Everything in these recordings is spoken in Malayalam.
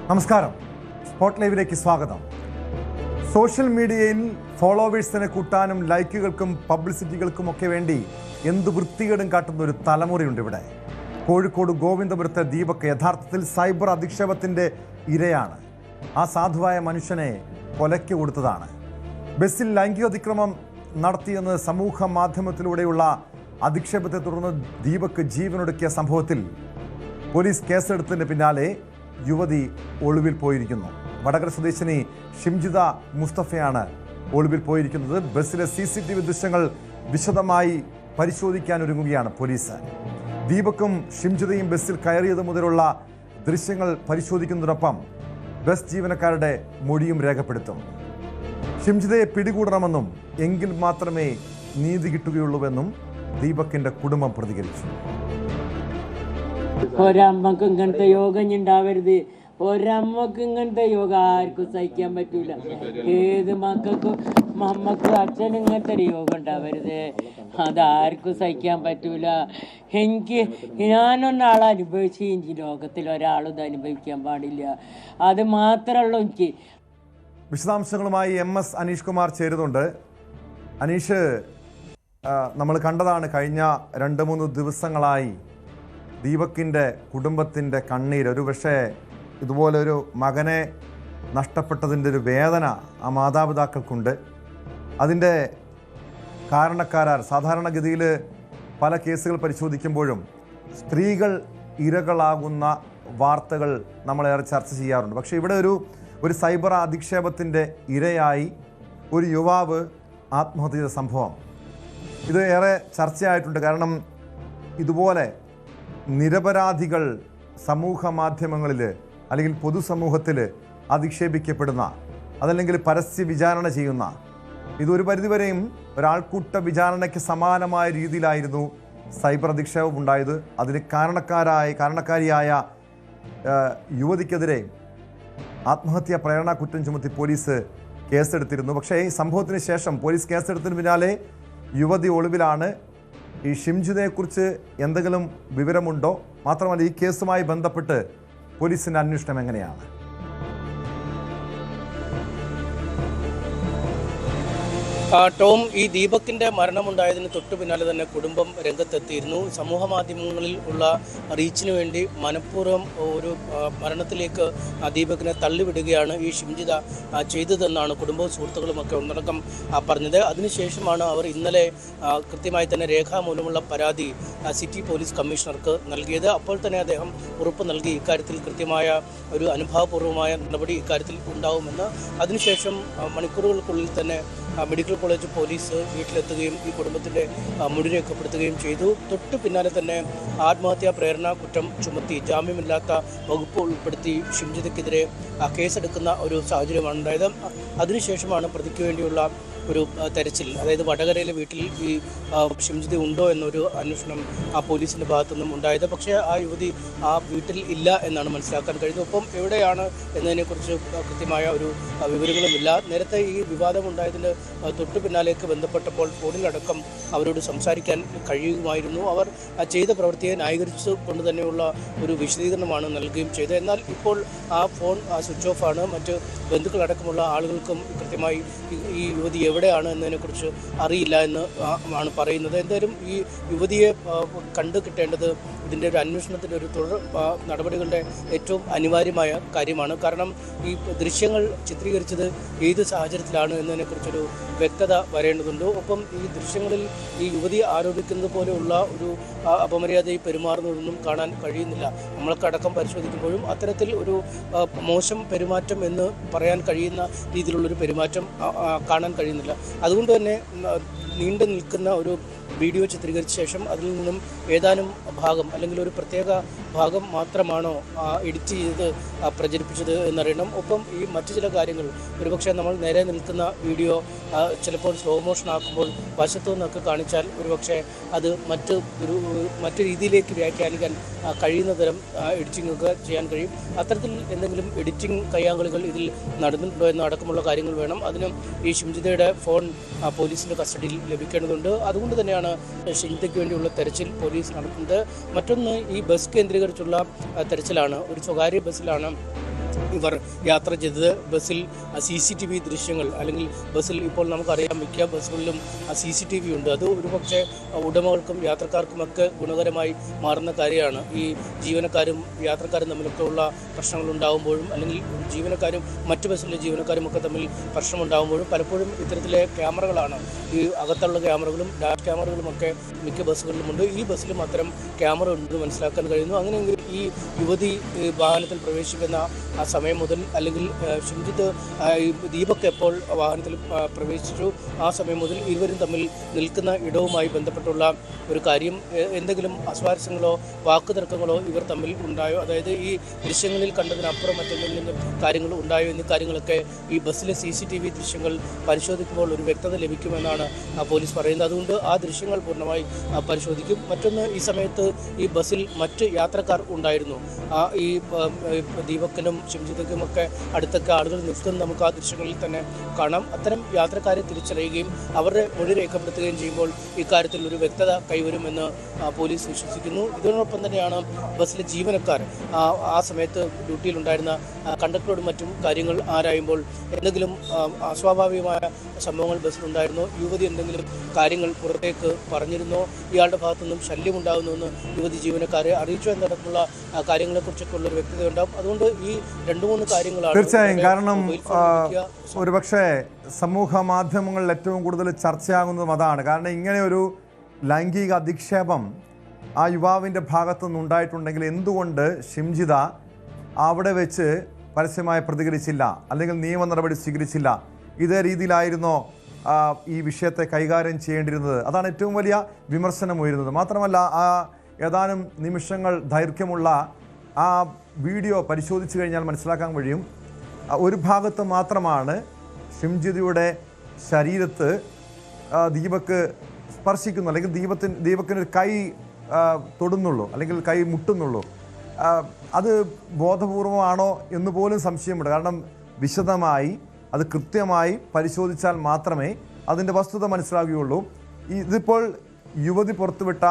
നമസ്കാരം, സ്പോട്ട് ലൈവിലേക്ക് സ്വാഗതം. സോഷ്യൽ മീഡിയയിൽ ഫോളോവേഴ്സിനെ കൂട്ടാനും ലൈക്കുകൾക്കും പബ്ലിസിറ്റികൾക്കും ഒക്കെ വേണ്ടി എന്ത് വൃത്തികേടും കാട്ടുന്ന ഒരു തലമുറയുണ്ട് ഇവിടെ. കോഴിക്കോട് ഗോവിന്ദപുരത്തെ ദീപക് യഥാർത്ഥത്തിൽ സൈബർ അധിക്ഷേപത്തിൻ്റെ ഇരയാണ്. ആ സാധുവായ മനുഷ്യനെ കൊലയ്ക്ക് കൊടുത്തതാണ്. ബസ്സിൽ ലൈംഗിക അതിക്രമം നടത്തിയെന്ന് സമൂഹ മാധ്യമത്തിലൂടെയുള്ള അധിക്ഷേപത്തെ തുടർന്ന് ദീപക് ജീവനൊടുക്കിയ സംഭവത്തിൽ പോലീസ് കേസെടുത്തതിന് പിന്നാലെ യുവതി ഒളിവിൽ പോയിരിക്കുന്നു. വടകര സ്വദേശിനി ഷിംജിത മുസ്തഫയാണ് ഒളിവിൽ പോയിരിക്കുന്നത്. ബസ്സിലെ CCTV ദൃശ്യങ്ങൾ വിശദമായി പരിശോധിക്കാൻ ഒരുങ്ങുകയാണ് പോലീസ്. ദീപക്കും ഷിംജിതയും ബസ്സിൽ കയറിയത് മുതലുള്ള ദൃശ്യങ്ങൾ പരിശോധിക്കുന്നതിനൊപ്പം ബസ് ജീവനക്കാരുടെ മൊഴിയും രേഖപ്പെടുത്തും. ഷിംജിതയെ പിടികൂടണമെന്നും എങ്കിൽ മാത്രമേ നീതി കിട്ടുകയുള്ളൂവെന്നും ദീപക്കിന്റെ കുടുംബം പ്രതികരിച്ചു. ഒരമ്മക്ക് ഇങ്ങനത്തെ യോഗം ഉണ്ടാവരുത്. ഒരമ്മക്ക് ഇങ്ങനത്തെ യോഗം ആർക്കും സഹിക്കാൻ പറ്റൂല. ഏത് മക്കൾക്കും അച്ഛനും ഇങ്ങനത്തെ ഒരു യോഗം ഉണ്ടാവരുത്. അതാർക്കും സഹിക്കാൻ പറ്റൂല. ഞാനൊന്നാളെ അനുഭവിച്ച് ഈ ലോകത്തിൽ ഒരാളും ഇത് അനുഭവിക്കാൻ പാടില്ല. അത് മാത്രമുള്ളൂ എനിക്ക്. വിശദാംശങ്ങളുമായി MS അനീഷ് കുമാർ ചേരുന്നുണ്ട്. അനീഷ്, നമ്മൾ കണ്ടതാണ് കഴിഞ്ഞ 2-3 ദിവസങ്ങളായി ദീപക്കിൻ്റെ കുടുംബത്തിൻ്റെ കണ്ണീര്. ഒരു പക്ഷേ ഇതുപോലൊരു മകനെ നഷ്ടപ്പെട്ടതിൻ്റെ ഒരു വേദന ആ മാതാപിതാക്കൾക്കുണ്ട്. അതിൻ്റെ കാരണക്കാരാർ സാധാരണഗതിയിൽ പല കേസുകൾ പരിശോധിക്കുമ്പോഴും സ്ത്രീകൾ ഇരകളാകുന്ന വാർത്തകൾ നമ്മളേറെ ചർച്ച ചെയ്യാറുണ്ട്. പക്ഷേ ഇവിടെ ഒരു സൈബർ അധിക്ഷേപത്തിൻ്റെ ഇരയായി ഒരു യുവാവ് ആത്മഹത്യ ചെയ്ത സംഭവം ഇത് ഏറെ ചർച്ചയായിട്ടുണ്ട്. കാരണം ഇതുപോലെ നിരപരാധികൾ സമൂഹ മാധ്യമങ്ങളിൽ അല്ലെങ്കിൽ പൊതുസമൂഹത്തിൽ അധിക്ഷേപിക്കപ്പെടുന്ന, അതല്ലെങ്കിൽ പരസ്യ വിചാരണ ചെയ്യുന്ന, ഇതൊരു പരിധിവരെയും ഒരാൾക്കൂട്ട വിചാരണയ്ക്ക് സമാനമായ രീതിയിലായിരുന്നു സൈബർ അധിക്ഷേപം ഉണ്ടായത്. അതിന് കാരണക്കാരിയായ യുവതിക്കെതിരെ ആത്മഹത്യാ പ്രേരണ കുറ്റം ചുമത്തി പോലീസ് കേസെടുത്തിരുന്നു. പക്ഷേ ഈ സംഭവത്തിന് ശേഷം പോലീസ് കേസെടുത്തതിന് പിന്നാലെ യുവതി ഒളിവിലാണ്. ഈ ഷിംജിതയെക്കുറിച്ച് എന്തെങ്കിലും വിവരമുണ്ടോ? മാത്രമല്ല, ഈ കേസുമായി ബന്ധപ്പെട്ട് പോലീസിൻ്റെ അന്വേഷണം എങ്ങനെയാണ്? ടോം, ഈ ദീപക്കിൻ്റെ മരണമുണ്ടായതിന് തൊട്ടു പിന്നാലെ തന്നെ കുടുംബം രംഗത്തെത്തിയിരുന്നു. സമൂഹ മാധ്യമങ്ങളിൽ ഉള്ള റീച്ചിന് വേണ്ടി മനഃപൂർവ്വം ഒരു മരണത്തിലേക്ക് ദീപക്കിനെ തള്ളിവിടുകയാണ് ഈ ഷിംജിത ചെയ്തതെന്നാണ് കുടുംബവും സുഹൃത്തുക്കളുമൊക്കെ ഒന്നടക്കം പറഞ്ഞത്. അതിനുശേഷമാണ് അവർ ഇന്നലെ കൃത്യമായി തന്നെ രേഖാമൂലമുള്ള പരാതി സിറ്റി പോലീസ് കമ്മീഷണർക്ക് നൽകിയത്. അപ്പോൾ തന്നെ അദ്ദേഹം ഉറപ്പ് നൽകി ഇക്കാര്യത്തിൽ കൃത്യമായ ഒരു അനുഭാവപൂർവ്വമായ നടപടി ഇക്കാര്യത്തിൽ ഉണ്ടാവുമെന്ന്. അതിനുശേഷം മണിക്കൂറുകൾക്കുള്ളിൽ തന്നെ മെഡിക്കൽ കോളേജ് പോലീസ് വീട്ടിലെത്തുകയും ഈ കുടുംബത്തിൻ്റെ മൊഴി രേഖപ്പെടുത്തുകയും ചെയ്തു. തൊട്ടു പിന്നാലെ തന്നെ ആത്മഹത്യാ പ്രേരണ കുറ്റം ചുമത്തി ജാമ്യമില്ലാത്ത വകുപ്പ് ഉൾപ്പെടുത്തി ഷിംജിതയ്ക്കെതിരെ കേസെടുക്കുന്ന ഒരു സാഹചര്യമാണ് ഉണ്ടായത്. അതിനുശേഷമാണ് പ്രതിക്ക് വേണ്ടിയുള്ള ഒരു തെരച്ചിൽ, അതായത് വടകരയിലെ വീട്ടിൽ ഈ ഷിംജിത ഉണ്ടോ എന്നൊരു അന്വേഷണം പോലീസിൻ്റെ ഭാഗത്തുനിന്നും ഉണ്ടായത്. പക്ഷേ ആ യുവതി ആ വീട്ടിൽ ഇല്ല എന്നാണ് മനസ്സിലാക്കാൻ കഴിയുന്നത്. ഒപ്പം എവിടെയാണ് എന്നതിനെക്കുറിച്ച് കൃത്യമായ ഒരു വിവരങ്ങളുമില്ല. നേരത്തെ ഈ വിവാദമുണ്ടായതിന് തൊട്ടു പിന്നാലേക്ക് ബന്ധപ്പെട്ടപ്പോൾ ഫോണിലടക്കം അവരോട് സംസാരിക്കാൻ കഴിയുമായിരുന്നു. അവർ ചെയ്ത പ്രവൃത്തിയെ ന്യായീകരിച്ചു കൊണ്ട് തന്നെയുള്ള ഒരു വിശദീകരണമാണ് നൽകുകയും ചെയ്തത്. എന്നാൽ ഇപ്പോൾ ആ ഫോൺ സ്വിച്ച് ഓഫ് ആണ്. മറ്റ് ബന്ധുക്കളടക്കമുള്ള ആളുകൾക്കും കൃത്യമായി ഈ യുവതി എവിടെയാണ് എന്നതിനെക്കുറിച്ച് അറിയില്ല എന്ന് ആണ് പറയുന്നത്. എന്തായാലും ഈ യുവതിയെ കണ്ടു കിട്ടേണ്ടത് ഇതിൻ്റെ ഒരു അന്വേഷണത്തിൻ്റെ ഒരു തുടർ നടപടികളുടെ ഏറ്റവും അനിവാര്യമായ കാര്യമാണ്. കാരണം ഈ ദൃശ്യങ്ങൾ ചിത്രീകരിച്ചത് ഏത് സാഹചര്യത്തിലാണ് എന്നതിനെക്കുറിച്ചൊരു വ്യക്തത വരേണ്ടതുണ്ട്. ഒപ്പം ഈ ദൃശ്യങ്ങളിൽ ഈ യുവതി ആരോപിക്കുന്നത് പോലെയുള്ള ഒരു അപമര്യാദയിൽ പെരുമാറുന്നതൊന്നും കാണാൻ കഴിയുന്നില്ല. നമ്മളൊക്കെ പരിശോധിക്കുമ്പോഴും അത്തരത്തിൽ ഒരു മോശം പെരുമാറ്റം എന്ന് പറയാൻ കഴിയുന്ന രീതിയിലുള്ളൊരു പെരുമാറ്റം കാണാൻ കഴിയുന്നില്ല. അതുകൊണ്ട് തന്നെ നീണ്ടു നിൽക്കുന്ന ഒരു വീഡിയോ ചിത്രീകരിച്ച ശേഷം അതിൽ നിന്നും ഏതാനും ഭാഗം അല്ലെങ്കിൽ ഒരു പ്രത്യേക ഭാഗം മാത്രമാണോ എഡിറ്റ് ചെയ്ത് പ്രചരിപ്പിച്ചത് എന്നറിയണം. ഒപ്പം ഈ മറ്റു ചില കാര്യങ്ങൾ ഒരുപക്ഷെ നമ്മൾ നേരെ നിൽക്കുന്ന വീഡിയോ ചിലപ്പോൾ സ്ലോ മോഷൻ ആക്കുമ്പോൾ വശത്തു നിന്നൊക്കെ കാണിച്ചാൽ ഒരുപക്ഷെ അത് മറ്റു രീതിയിലേക്ക് വ്യാഖ്യാനിക്കാൻ കഴിയുന്ന തരം എഡിറ്റിംഗ് ഒക്കെ ചെയ്യാൻ കഴിയും. അത്തരത്തിൽ എന്തെങ്കിലും എഡിറ്റിംഗ് കയ്യാങ്കളികൾ ഇതിൽ നടന്നിട്ടുണ്ടോ എന്ന അടക്കമുള്ള കാര്യങ്ങൾ വേണം. അതിനും ഈ ഷിംജിതയുടെ ഫോൺ പോലീസിൻ്റെ കസ്റ്റഡിയിൽ ലഭിക്കേണ്ടതുണ്ട്. അതുകൊണ്ട് തന്നെയാണ് ഷിംജിതയ്ക്ക് വേണ്ടിയുള്ള തെരച്ചിൽ പോലീസ് നടത്തുന്നത്. മറ്റൊന്ന് ഈ ബസ് കേന്ദ്രീകരിച്ചുള്ള തെരച്ചിലാണ്. ഒരു സ്വകാര്യ ബസ്സിലാണ് ഇവർ യാത്ര ചെയ്തത്. ബസ്സിൽ CCTV ദൃശ്യങ്ങൾ അല്ലെങ്കിൽ ബസ്സിൽ ഇപ്പോൾ നമുക്കറിയാം മിക്ക ബസ്സുകളിലും CCTV ഉണ്ട്. അത് ഒരുപക്ഷെ ഉടമകൾക്കും യാത്രക്കാർക്കുമൊക്കെ ഗുണകരമായി മാറുന്ന കാര്യമാണ്. ഈ ജീവനക്കാരും യാത്രക്കാരും തമ്മിലൊക്കെ ഉള്ള പ്രശ്നങ്ങൾ ഉണ്ടാകുമ്പോഴും അല്ലെങ്കിൽ ജീവനക്കാരും മറ്റു ബസ്സിലെ ജീവനക്കാരും ഒക്കെ തമ്മിൽ പ്രശ്നമുണ്ടാകുമ്പോഴും പലപ്പോഴും ഇത്തരത്തിലെ ക്യാമറകളാണ്, ഈ അകത്തുള്ള ക്യാമറകളും ഡാഷ് ക്യാമറകളുമൊക്കെ മിക്ക ബസ്സുകളിലുമുണ്ട്. ഈ ബസ്സിലും അത്തരം ക്യാമറ ഉണ്ടെന്ന് മനസ്സിലാക്കാൻ കഴിയുന്നു. അങ്ങനെയെങ്കിൽ ഈ യുവതി വാഹനത്തിൽ പ്രവേശിക്കുന്ന ആ സമയം മുതൽ അല്ലെങ്കിൽ ഷിംജിത്ത് ദീപക് എപ്പോൾ വാഹനത്തിൽ പ്രവേശിച്ചു ആ സമയം മുതൽ ഇരുവരും തമ്മിൽ നിൽക്കുന്ന ഇടവുമായി ബന്ധപ്പെട്ടുള്ള ഒരു കാര്യം, എന്തെങ്കിലും അസ്വാരസ്യങ്ങളോ വാക്കുതർക്കങ്ങളോ ഇവർ തമ്മിൽ ഉണ്ടായോ, അതായത് ഈ ദൃശ്യങ്ങളിൽ കണ്ടതിനപ്പുറം മറ്റെന്തെങ്കിലും കാര്യങ്ങൾ ഉണ്ടായോ എന്നീ കാര്യങ്ങളൊക്കെ ഈ ബസ്സിലെ CCTV ദൃശ്യങ്ങൾ പരിശോധിക്കുമ്പോൾ ഒരു വ്യക്തത ലഭിക്കുമെന്നാണ് പോലീസ് പറയുന്നത്. അതുകൊണ്ട് ആ ദൃശ്യങ്ങൾ പൂർണ്ണമായി പരിശോധിക്കും. മറ്റൊന്ന്, ഈ സമയത്ത് ഈ ബസ്സിൽ മറ്റ് യാത്രക്കാർ ഉണ്ടായിരുന്നു. ഈ ദീപക്കിനും ഷിംജിത്തും ഒക്കെ അടുത്തൊക്കെ ആളുകൾ നിൽക്കുന്നത് നമുക്ക് ആ ദൃശ്യങ്ങളിൽ തന്നെ കാണാം. അത്തരം യാത്രക്കാരെ തിരിച്ചറിയുകയും അവരുടെ മൊഴി രേഖപ്പെടുത്തുകയും ചെയ്യുമ്പോൾ ഇക്കാര്യത്തിൽ ഒരു വ്യക്തത കൈവരുമെന്ന് പോലീസ് വിശ്വസിക്കുന്നു. ഇതിനോടൊപ്പം തന്നെയാണ് ബസ്സിലെ ജീവനക്കാർ ആ സമയത്ത് ഡ്യൂട്ടിയിലുണ്ടായിരുന്ന കണ്ടക്ടറോട് മറ്റും കാര്യങ്ങൾ ആരായുമ്പോൾ എന്തെങ്കിലും അസ്വാഭാവികമായ സംഭവങ്ങൾ ബസ്സിലുണ്ടായിരുന്നോ, യുവതി എന്തെങ്കിലും കാര്യങ്ങൾ പുറത്തേക്ക് പറഞ്ഞിരുന്നോ, ഇയാളുടെ ഭാഗത്തുനിന്നും ശല്യമുണ്ടാകുന്നുവെന്ന് യുവതി ജീവനക്കാരെ അറിയിച്ചു എന്നടക്കമുള്ള കാര്യങ്ങളെക്കുറിച്ചൊക്കെ ഉള്ളൊരു വ്യക്തത ഉണ്ടാകും. അതുകൊണ്ട് ഈ 2-3 കാര്യങ്ങളാണ് തീർച്ചയായും. കാരണം ഒരുപക്ഷെ സമൂഹ മാധ്യമങ്ങളിൽ ഏറ്റവും കൂടുതൽ ചർച്ചയാകുന്നതും അതാണ്. കാരണം ഇങ്ങനെ ഒരു ലൈംഗിക അധിക്ഷേപം ആ യുവാവിൻ്റെ ഭാഗത്തു നിന്നുണ്ടായിട്ടുണ്ടെങ്കിൽ എന്തുകൊണ്ട് ഷിംജിത അവിടെ വെച്ച് പരസ്യമായി പ്രതികരിച്ചില്ല, അല്ലെങ്കിൽ നിയമ നടപടി സ്വീകരിച്ചില്ല? ഇതേ രീതിയിലായിരുന്നോ ഈ വിഷയത്തെ കൈകാര്യം ചെയ്യേണ്ടിയിരുന്നത്? അതാണ് ഏറ്റവും വലിയ വിമർശനം ഉയരുന്നത്. മാത്രമല്ല, ആ ഏതാനും നിമിഷങ്ങൾ ദൈർഘ്യമുള്ള ആ വീഡിയോ പരിശോധിച്ച് കഴിഞ്ഞാൽ മനസ്സിലാക്കാൻ കഴിയും, ഒരു ഭാഗത്ത് മാത്രമാണ് ഷിംജിതയുടെ ശരീരത്ത് ദീപക് സ്പർശിക്കുന്നു, അല്ലെങ്കിൽ ദീപക്കിനൊരു കൈ തൊടുന്നുള്ളൂ, അല്ലെങ്കിൽ കൈ മുട്ടുന്നുള്ളൂ. അത് ബോധപൂർവമാണോ എന്ന് പോലും സംശയമുണ്ട്. കാരണം വിശദമായി അത് കൃത്യമായി പരിശോധിച്ചാൽ മാത്രമേ അതിൻ്റെ വസ്തുത മനസ്സിലാകുകയുള്ളൂ. ഇതിപ്പോൾ യുവതി പുറത്തുവിട്ട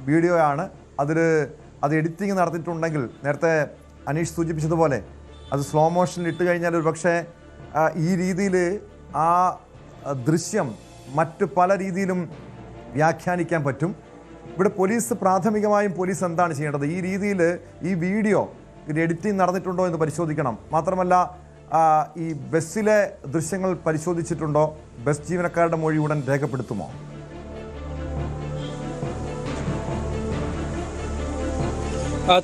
വീഡിയോയാണ്. അത് എഡിറ്റിംഗ് നടത്തിയിട്ടുണ്ടെങ്കിൽ, നേരത്തെ അനീഷ് സൂചിപ്പിച്ചതുപോലെ അത് സ്ലോ മോഷനിൽ ഇട്ട് കഴിഞ്ഞാൽ ഒരു പക്ഷേ ഈ രീതിയിൽ ആ ദൃശ്യം മറ്റ് പല രീതിയിലും വ്യാഖ്യാനിക്കാൻ പറ്റും. ഇവിടെ പ്രാഥമികമായും പോലീസ് എന്താണ് ചെയ്യേണ്ടത്? ഈ രീതിയിൽ ഈ വീഡിയോ എഡിറ്റിംഗ് നടന്നിട്ടുണ്ടോ എന്ന് പരിശോധിക്കണം. മാത്രമല്ല, ഈ ബസ്സിലെ ദൃശ്യങ്ങൾ പരിശോധിച്ചിട്ടുണ്ടോ? ബസ് ജീവനക്കാരുടെ മൊഴി ഉടൻ രേഖപ്പെടുത്തുമോ?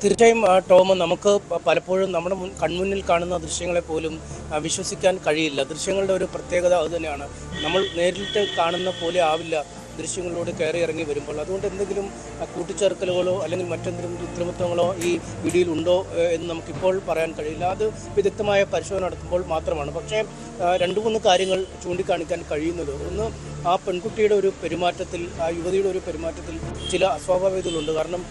തീർച്ചയായും ടോം, നമുക്ക് പലപ്പോഴും നമ്മുടെ കൺമുന്നിൽ കാണുന്ന ദൃശ്യങ്ങളെ പോലും വിശ്വസിക്കാൻ കഴിയില്ല. ദൃശ്യങ്ങളുടെ ഒരു പ്രത്യേകത അതുതന്നെയാണ്. നമ്മൾ നേരിട്ട് കാണുന്ന പോലെ ആവില്ല ദൃശ്യങ്ങളിലൂടെ കയറി ഇറങ്ങി വരുമ്പോൾ. അതുകൊണ്ട് എന്തെങ്കിലും കൂട്ടിച്ചേർക്കലുകളോ അല്ലെങ്കിൽ മറ്റെന്തെങ്കിലും കൃത്രിമത്വങ്ങളോ ഈ വീഡിയോയിൽ ഉണ്ടോ എന്ന് നമുക്കിപ്പോൾ പറയാൻ കഴിയില്ല. അത് വിദഗ്ധമായ പരിശോധന നടത്തുമ്പോൾ മാത്രമാണ്. പക്ഷേ 2-3 കാര്യങ്ങൾ ചൂണ്ടിക്കാണിക്കാൻ കഴിയുന്നത്. ഒന്ന്, ആ പെൺകുട്ടിയുടെ ഒരു പെരുമാറ്റത്തിൽ, ആ യുവതിയുടെ ഒരു പെരുമാറ്റത്തിൽ ചില അസ്വാഭാവികതകളുണ്ട്. കാരണം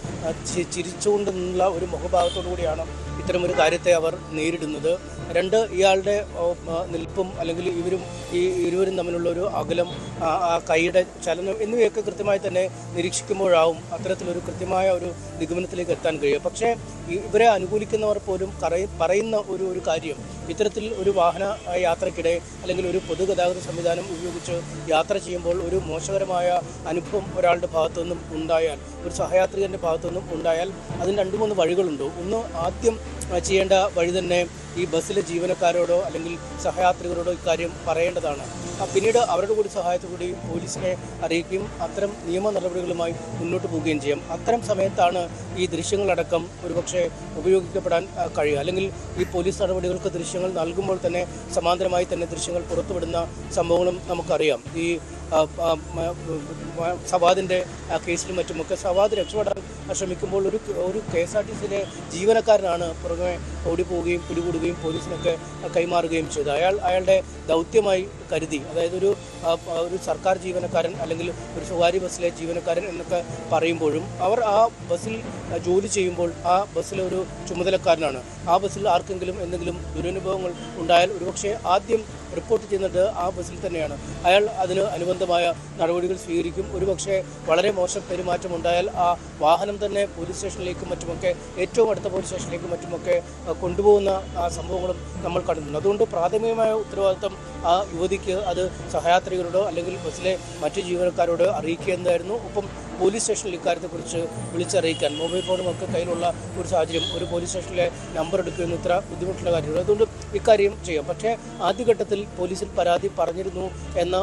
ചിരിച്ചുകൊണ്ട് നിന്നുള്ള ഒരു മുഖഭാവത്തോടു കൂടിയാണ് ഇത്തരമൊരു കാര്യത്തെ അവർ നേരിടുന്നത്. 2, ഇയാളുടെ നിൽപ്പും അല്ലെങ്കിൽ ഇരുവരും തമ്മിലുള്ള ഒരു അകലം, ആ കൈയുടെ ചലനം എന്നിവയൊക്കെ കൃത്യമായി തന്നെ നിരീക്ഷിക്കുമ്പോഴാവും അത്തരത്തിലൊരു കൃത്യമായ ഒരു നിഗമനത്തിലേക്ക് എത്താൻ കഴിയുക. പക്ഷേ ഇവരെ അനുകൂലിക്കുന്നവർ പോലും പറയുന്ന ഒരു കാര്യം, ഇത്തരത്തിൽ ഒരു വാഹന യാത്രക്കിടെ അല്ലെങ്കിൽ ഒരു പൊതുഗതാഗത സംവിധാനം ഉപയോഗിച്ച് യാത്ര ചെയ്യുമ്പോൾ ഒരു മോശകരമായ അനുഭവം ഒരാളുടെ ഭാഗത്തുനിന്നും ഉണ്ടായാൽ, ഒരു സഹയാത്രികൻ്റെ ഭാഗത്തുനിന്നും ഉണ്ടായാൽ അതിന് 2-3 വഴികളുണ്ട്. ഒന്ന്, ആദ്യം ചെയ്യേണ്ട വഴി തന്നെ ഈ ബസ്സിലെ ജീവനക്കാരോടോ അല്ലെങ്കിൽ സഹയാത്രികരോടോ ഇക്കാര്യം പറയേണ്ടതാണ്. പിന്നീട് അവരുടെ കൂടി സഹായത്തോടുകൂടി പോലീസിനെ അറിയിക്കുകയും അത്തരം നിയമ നടപടികളുമായി മുന്നോട്ട് പോവുകയും ചെയ്യും. അത്തരം സമയത്താണ് ഈ ദൃശ്യങ്ങളടക്കം ഒരുപക്ഷെ ഉപയോഗിക്കപ്പെടാൻ കഴിയുക. അല്ലെങ്കിൽ ഈ പോലീസ് നടപടികൾക്ക് ദൃശ്യങ്ങൾ നൽകുമ്പോൾ തന്നെ സമാന്തരമായി തന്നെ ദൃശ്യങ്ങൾ പുറത്തുവിടുന്ന സംഭവങ്ങളും നമുക്കറിയാം. ഈ സവാദിൻ്റെ കേസിലും മറ്റുമൊക്കെ സവാദ് രക്ഷപ്പെടാൻ ശ്രമിക്കുമ്പോൾ ഒരു KSRTCയിലെ ജീവനക്കാരനാണ് പുറമെ ഓടിപ്പോവുകയും പിടികൂടുകയും പോലീസിനൊക്കെ കൈമാറുകയും ചെയ്തത്. അയാളുടെ ദൗത്യമായി കരുതി, അതായത് ഒരു സർക്കാർ ജീവനക്കാരൻ അല്ലെങ്കിൽ ഒരു സ്വകാര്യ ബസ്സിലെ ജീവനക്കാരൻ എന്നൊക്കെ പറയുമ്പോഴും അവർ ആ ബസ്സിൽ ജോലി ചെയ്യുമ്പോൾ ആ ബസ്സിലെ ഒരു ചുമതലക്കാരനാണ്. ആ ബസ്സിൽ ആർക്കെങ്കിലും എന്തെങ്കിലും ദുരനുഭവങ്ങൾ ഉണ്ടായാൽ ഒരുപക്ഷെ ആദ്യം റിപ്പോർട്ട് ചെയ്യുന്നത് ആ ബസ്സിൽ തന്നെയാണ്. അയാൾ അതിന് അനുബന്ധമായ നടപടികൾ സ്വീകരിക്കും. ഒരുപക്ഷെ വളരെ മോശം പെരുമാറ്റം ഉണ്ടായാൽ ആ വാഹനം തന്നെ പോലീസ് സ്റ്റേഷനിലേക്കും മറ്റുമൊക്കെ, ഏറ്റവും അടുത്ത പോലീസ് സ്റ്റേഷനിലേക്കും മറ്റുമൊക്കെ കൊണ്ടുപോകുന്ന സംഭവങ്ങളും നമ്മൾ കണ്ടിട്ടുണ്ട്. അതുകൊണ്ട് പ്രാഥമികമായ ഉത്തരവാദിത്തം ആ യുവതിക്ക് അത് സഹയാത്രികരോടോ അല്ലെങ്കിൽ ബസ്സിലെ മറ്റു ജീവനക്കാരോട് അറിയിക്കേണ്ടതായിരുന്നു. ഒപ്പം പോലീസ് സ്റ്റേഷനിൽ ഇക്കാര്യത്തെക്കുറിച്ച് വിളിച്ചറിയിക്കാൻ മൊബൈൽ ഫോണും ഒക്കെ കയ്യിലുള്ള ഒരു സാഹചര്യം, ഒരു പോലീസ് സ്റ്റേഷനിലെ നമ്പർ എടുക്കുന്ന ഇത്ര ബുദ്ധിമുട്ടുള്ള കാര്യമുണ്ട്. അതുകൊണ്ട് ഇക്കാര്യം ചെയ്യാം. പക്ഷേ ആദ്യഘട്ടത്തിൽ പോലീസിൽ പരാതി പറഞ്ഞിരുന്നു എന്ന്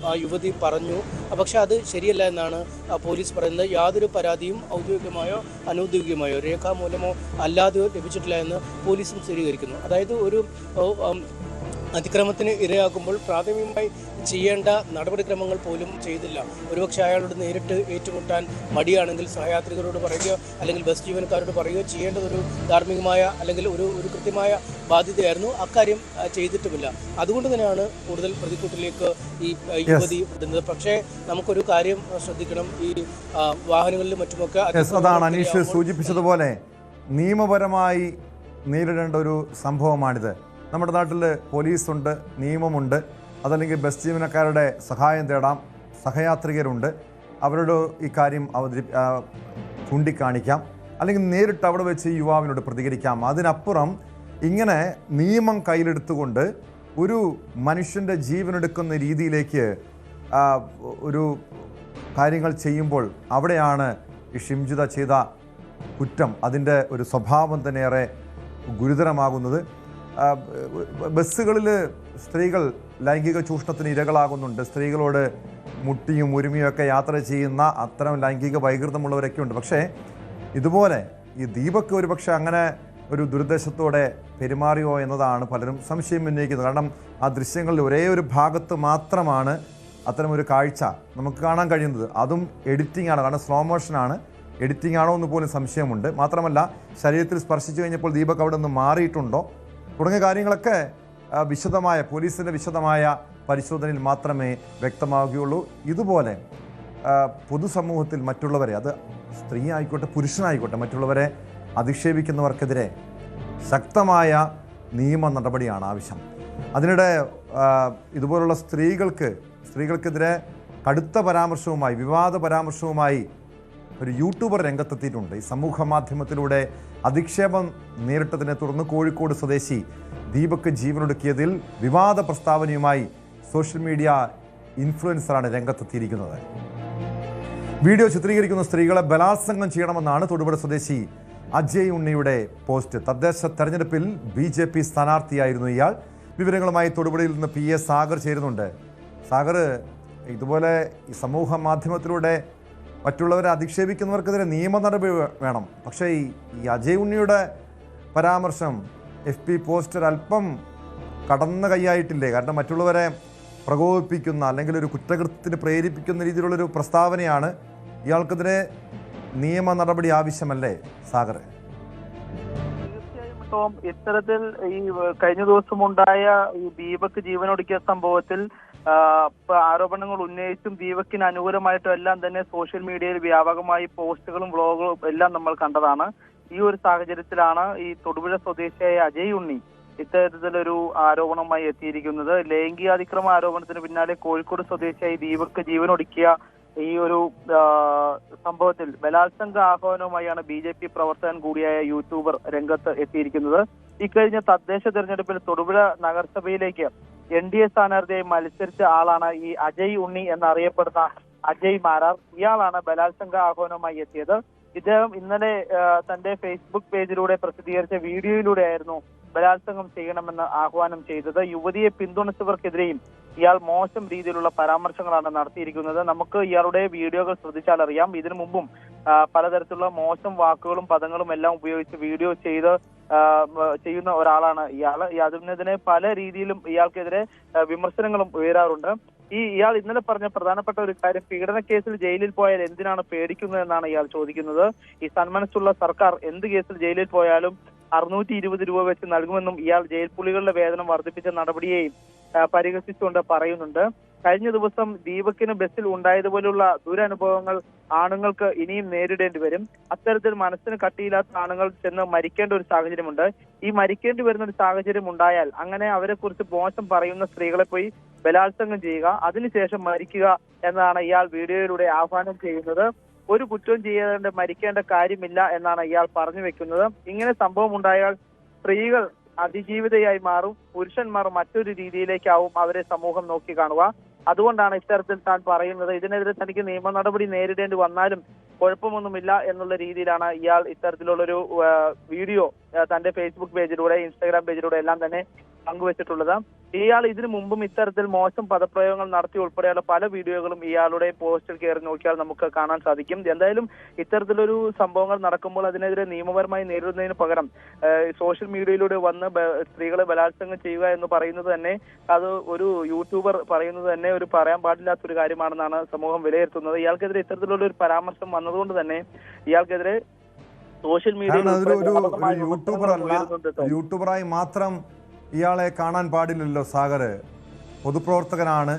ആ യുവതി പറഞ്ഞു. പക്ഷേ അത് ശരിയല്ല എന്നാണ് പോലീസ് പറയുന്നത്. യാതൊരു പരാതിയും ഔദ്യോഗികമായോ അനൗദ്യോഗികമായോ രേഖാമൂലമോ അല്ലാതെയോ ലഭിച്ചിട്ടില്ല എന്ന് പോലീസും സ്ഥിരീകരിക്കുന്നു. അതായത് ഒരു അതിക്രമത്തിന് ഇരയാകുമ്പോൾ പ്രാഥമികമായി ചെയ്യേണ്ട നടപടിക്രമങ്ങൾ പോലും ചെയ്തില്ല. ഒരുപക്ഷെ അയാളോട് നേരിട്ട് ഏറ്റുമുട്ടാൻ മടിയാണെങ്കിൽ സഹയാത്രികരോട് പറയുകയോ അല്ലെങ്കിൽ ബസ് ജീവനക്കാരോട് പറയുകയോ ചെയ്യേണ്ടതൊരു ധാർമ്മികമായ അല്ലെങ്കിൽ ഒരു കൃത്യമായ ബാധ്യതയായിരുന്നു. അക്കാര്യം ചെയ്തിട്ടുമില്ല. അതുകൊണ്ട് തന്നെയാണ് കൂടുതൽ പ്രതിക്കൂട്ടിലേക്ക് ഈ യുവതി വിടുന്നത്. പക്ഷേ നമുക്കൊരു കാര്യം ശ്രദ്ധിക്കണം, ഈ വാഹനങ്ങളിലും മറ്റുമൊക്കെ അതാണ് അനീഷ് സൂചിപ്പിച്ചതുപോലെ നിയമപരമായി നേരിടേണ്ട ഒരു സംഭവമാണിത്. നമ്മുടെ നാട്ടിൽ പോലീസുണ്ട്, നിയമമുണ്ട്. അതല്ലെങ്കിൽ ബസ് ജീവനക്കാരുടെ സഹായം തേടാം, സഹയാത്രികരുണ്ട്, അവരോട് ഈ കാര്യം ചൂണ്ടിക്കാണിക്കാം, അല്ലെങ്കിൽ നേരിട്ട് അവിടെ വെച്ച് ഈ യുവാവിനോട് പ്രതികരിക്കാം. അതിനപ്പുറം ഇങ്ങനെ നിയമം കയ്യിലെടുത്തുകൊണ്ട് ഒരു മനുഷ്യൻ്റെ ജീവനെടുക്കുന്ന രീതിയിലേക്ക് ഒരു കാര്യങ്ങൾ ചെയ്യുമ്പോൾ അവിടെയാണ് ഈ ഷിംജിത ചെയ്ത കുറ്റം, അതിൻ്റെ ഒരു സ്വഭാവം തന്നെയേറെ ഗുരുതരമാകുന്നത്. ബസ്സുകളിൽ സ്ത്രീകൾ ലൈംഗിക ചൂഷണത്തിന് ഇരകളാകുന്നുണ്ട്. സ്ത്രീകളോട് മുട്ടിയും ഉരുമിയൊക്കെ യാത്ര ചെയ്യുന്ന അത്തരം ലൈംഗിക വൈകൃതമുള്ളവരൊക്കെ ഉണ്ട്. പക്ഷേ ഇതുപോലെ ഈ ദീപക് ഒരുപക്ഷെ അങ്ങനെ ഒരു ദുരുദ്ദേശത്തോടെ പെരുമാറിയോ എന്നതാണ് പലരും സംശയം ഉന്നയിക്കുന്നത്. കാരണം ആ ദൃശ്യങ്ങളിൽ ഒരേ ഒരു ഭാഗത്ത് മാത്രമാണ് അത്തരമൊരു കാഴ്ച നമുക്ക് കാണാൻ കഴിയുന്നത്. അതും എഡിറ്റിംഗ് ആണ്, കാരണം സ്ലോ മോഷനാണ്. എഡിറ്റിംഗ് ആണോ എന്ന് പോലും സംശയമുണ്ട്. മാത്രമല്ല ശരീരത്തിൽ സ്പർശിച്ചു കഴിഞ്ഞപ്പോൾ ദീപക് അവിടെ നിന്ന് മാറിയിട്ടുണ്ടോ തുടങ്ങിയ കാര്യങ്ങളൊക്കെ പോലീസിൻ്റെ വിശദമായ പരിശോധനയിൽ മാത്രമേ വ്യക്തമാവുകയുള്ളൂ. ഇതുപോലെ പൊതുസമൂഹത്തിൽ മറ്റുള്ളവരെ, അത് സ്ത്രീ ആയിക്കോട്ടെ പുരുഷനായിക്കോട്ടെ, മറ്റുള്ളവരെ അധിക്ഷേപിക്കുന്നവർക്കെതിരെ ശക്തമായ നിയമ നടപടിയാണ് ആവശ്യം. അതിനിടെ ഇതുപോലുള്ള സ്ത്രീകൾക്കെതിരെ കടുത്ത പരാമർശവുമായി, വിവാദ പരാമർശവുമായി ഒരു യൂട്യൂബർ രംഗത്തെത്തിയിട്ടുണ്ട്. ഈ സമൂഹ മാധ്യമത്തിലൂടെ അധിക്ഷേപം നേരിട്ടതിനെ തുടർന്ന് കോഴിക്കോട് സ്വദേശി ദീപക് ജീവനൊടുക്കിയതിൽ വിവാദ പ്രസ്താവനയുമായി സോഷ്യൽ മീഡിയ ഇൻഫ്ലുവൻസറാണ് രംഗത്തെത്തിയിരിക്കുന്നത്. വീഡിയോ ചിത്രീകരിക്കുന്ന സ്ത്രീകളെ ബലാത്സംഗം ചെയ്യണമെന്നാണ് തൊടുപുഴ സ്വദേശി അജയ് ഉണ്ണിയുടെ പോസ്റ്റ്. തദ്ദേശ തെരഞ്ഞെടുപ്പിൽ BJP സ്ഥാനാർത്ഥിയായിരുന്നു ഇയാൾ. വിവരങ്ങളുമായി തൊടുപുഴയിൽ നിന്ന് PA സാഗർ ചേരുന്നുണ്ട്. സാഗർ, ഇതുപോലെ ഈ സമൂഹ മാധ്യമത്തിലൂടെ മറ്റുള്ളവരെ അധിക്ഷേപിക്കുന്നവർക്കെതിരെ നിയമ നടപടി വേണം. പക്ഷേ ഈ അജയ് ഉണ്ണിയുടെ പരാമർശം, FB പോസ്റ്റർ അല്പം കടന്ന കൈയായിട്ടില്ലേ? കാരണം മറ്റുള്ളവരെ പ്രകോപിപ്പിക്കുന്ന അല്ലെങ്കിൽ ഒരു കുറ്റകൃത്യത്തിന് പ്രേരിപ്പിക്കുന്ന രീതിയിലുള്ളൊരു പ്രസ്താവനയാണ്. ഇയാൾക്കെതിരെ നിയമ നടപടി ആവശ്യമല്ലേ സാഗർ? തീർച്ചയായും ഇത്തരത്തിൽ ഈ കഴിഞ്ഞ ദിവസം ഉണ്ടായ ഈ ദീപക് ജീവനൊടുക്കിയ സംഭവത്തിൽ ആരോപണങ്ങൾ ഉന്നയിച്ചും ദീപക്കിന് അനുകൂലമായിട്ടും എല്ലാം തന്നെ സോഷ്യൽ മീഡിയയിൽ വ്യാപകമായി പോസ്റ്റുകളും വ്ളോഗുകളും എല്ലാം നമ്മൾ കണ്ടതാണ്. ഈ ഒരു സാഹചര്യത്തിലാണ് ഈ തൊടുപുഴ സ്വദേശിയായ അജയ് ഉണ്ണി ഇത്തരത്തിലൊരു ആരോപണവുമായി എത്തിയിരിക്കുന്നത്. ലൈംഗികാതിക്രമ ആരോപണത്തിന് പിന്നാലെ കോഴിക്കോട് സ്വദേശിയായി ദീപക് ജീവനൊടുക്കിയ ഈ ഒരു സംഭവത്തിൽ ബലാത്സംഗ ആഹ്വാനവുമായാണ് BJP പ്രവർത്തകൻ കൂടിയായ യൂട്യൂബർ രംഗത്ത് എത്തിയിരിക്കുന്നത്. ഇക്കഴിഞ്ഞ തദ്ദേശ തെരഞ്ഞെടുപ്പിൽ തൊടുപുഴ നഗരസഭയിലേക്ക് NDA സ്ഥാനാർത്ഥിയായി മത്സരിച്ച ആളാണ് ഈ അജയ് ഉണ്ണി എന്നറിയപ്പെടുന്ന അജയ് മാരാർ. ഇയാളാണ് ബലാത്സംഗ ആഹ്വാനവുമായി എത്തിയത്. ഇദ്ദേഹം ഇന്നലെ തന്റെ ഫേസ്ബുക്ക് പേജിലൂടെ പ്രസിദ്ധീകരിച്ച വീഡിയോയിലൂടെയായിരുന്നു ബലാത്സംഗം ചെയ്യണമെന്ന് ആഹ്വാനം ചെയ്തത്. യുവതിയെ പിന്തുണച്ചവർക്കെതിരെയും ഇയാൾ മോശം രീതിയിലുള്ള പരാമർശങ്ങളാണ് നടത്തിയിരിക്കുന്നത്. നമുക്ക് ഇയാളുടെ വീഡിയോകൾ ശ്രദ്ധിച്ചാൽ അറിയാം. ഇതിനു മുമ്പും പലതരത്തിലുള്ള മോശം വാക്കുകളും പദങ്ങളും എല്ലാം ഉപയോഗിച്ച് വീഡിയോ ചെയ്യുന്ന ഒരാളാണ് ഇയാൾ. അതിനെതിരെ പല രീതിയിലും ഇയാൾക്കെതിരെ വിമർശനങ്ങളും ഉയരാറുണ്ട്. ഇയാൾ ഇന്നലെ പറഞ്ഞ പ്രധാനപ്പെട്ട ഒരു കാര്യം, പീഡന കേസിൽ ജയിലിൽ പോയാൽ എന്തിനാണ് പേടിക്കുന്നതെന്നാണ് ഇയാൾ ചോദിക്കുന്നത്. ഈ സന്മനസ്സുള്ള സർക്കാർ എന്ത് കേസിൽ ജയിലിൽ പോയാലും 620 രൂപ വെച്ച് നൽകുമെന്നും ഇയാൾ ജയിൽ പുള്ളികളുടെ വേതനം വർദ്ധിപ്പിച്ച നടപടിയെയും പരിഹസിച്ചുകൊണ്ട് പറയുന്നുണ്ട്. കഴിഞ്ഞ ദിവസം ദീപക്കിന് ബസ്സിൽ ഉണ്ടായതുപോലുള്ള ദുരനുഭവങ്ങൾ ആണുങ്ങൾക്ക് ഇനിയും നേരിടേണ്ടി വരും. അത്തരത്തിൽ മനസ്സിന് കട്ടിയില്ലാത്ത ആണുങ്ങൾ ചെന്ന് മരിക്കേണ്ട ഒരു സാഹചര്യമുണ്ട്. ഈ മരിക്കേണ്ടി വരുന്ന ഒരു സാഹചര്യം ഉണ്ടായാൽ അങ്ങനെ അവരെ കുറിച്ച് മോശം പറയുന്ന സ്ത്രീകളെ പോയി ബലാത്സംഗം ചെയ്യുക, അതിനുശേഷം മരിക്കുക എന്നതാണ് ഇയാൾ വീഡിയോയിലൂടെ ആഹ്വാനം ചെയ്യുന്നത്. ഒരു കുറ്റവും ചെയ്യാതെ മരിക്കേണ്ട കാര്യമില്ല എന്നാണ് ഇയാൾ പറഞ്ഞു വെക്കുന്നത്. ഇങ്ങനെ സംഭവം ഉണ്ടായാൽ സ്ത്രീകൾ അതിജീവിതയായി മാറും, പുരുഷന്മാർ മറ്റൊരു രീതിയിലേക്കാവും അവരെ സമൂഹം നോക്കി കാണുക. അതുകൊണ്ടാണ് ഇത്തരത്തിൽ താൻ പറയുന്നത്. ഇതിനെതിരെ തനിക്ക് നിയമ നടപടി നേരിടേണ്ടി വന്നാലും കുഴപ്പമൊന്നുമില്ല എന്നുള്ള രീതിയിലാണ് ഇയാൾ ഇത്തരത്തിലുള്ളൊരു വീഡിയോ തന്റെ ഫേസ്ബുക്ക് പേജിലൂടെ, ഇൻസ്റ്റാഗ്രാം പേജിലൂടെ എല്ലാം തന്നെ പങ്കുവച്ചിട്ടുള്ളത്. ഇയാൾ ഇതിനു മുമ്പും ഇത്തരത്തിൽ മോശം പദപ്രയോഗങ്ങൾ നടത്തി ഉൾപ്പെടെയുള്ള പല വീഡിയോകളും ഇയാളുടെ പോസ്റ്റിൽ കയറി നോക്കിയാൽ നമുക്ക് കാണാൻ സാധിക്കും. എന്തായാലും ഇത്തരത്തിലൊരു സംഭവങ്ങൾ നടക്കുമ്പോൾ അതിനെതിരെ നിയമപരമായി നേരിടുന്നതിന് പകരം സോഷ്യൽ മീഡിയയിലൂടെ വന്ന് സ്ത്രീകളെ ബലാത്സംഗം ചെയ്യുക എന്ന് പറയുന്നത് തന്നെ, അത് ഒരു യൂട്യൂബർ പറയുന്നത് തന്നെ ഒരു പറയാൻ പാടില്ലാത്തൊരു കാര്യമാണെന്നാണ് സമൂഹം വിലയിരുത്തുന്നത്. ഇയാൾക്കെതിരെ ഇത്തരത്തിലുള്ള ഒരു പരാമർശം വന്നതുകൊണ്ട് തന്നെ ഇയാൾക്കെതിരെ സോഷ്യൽ മീഡിയയിൽ യൂട്യൂബറായി മാത്രം ഇയാളെ കാണാൻ പാടില്ലല്ലോ സാഗർ. പൊതുപ്രവർത്തകനാണ്,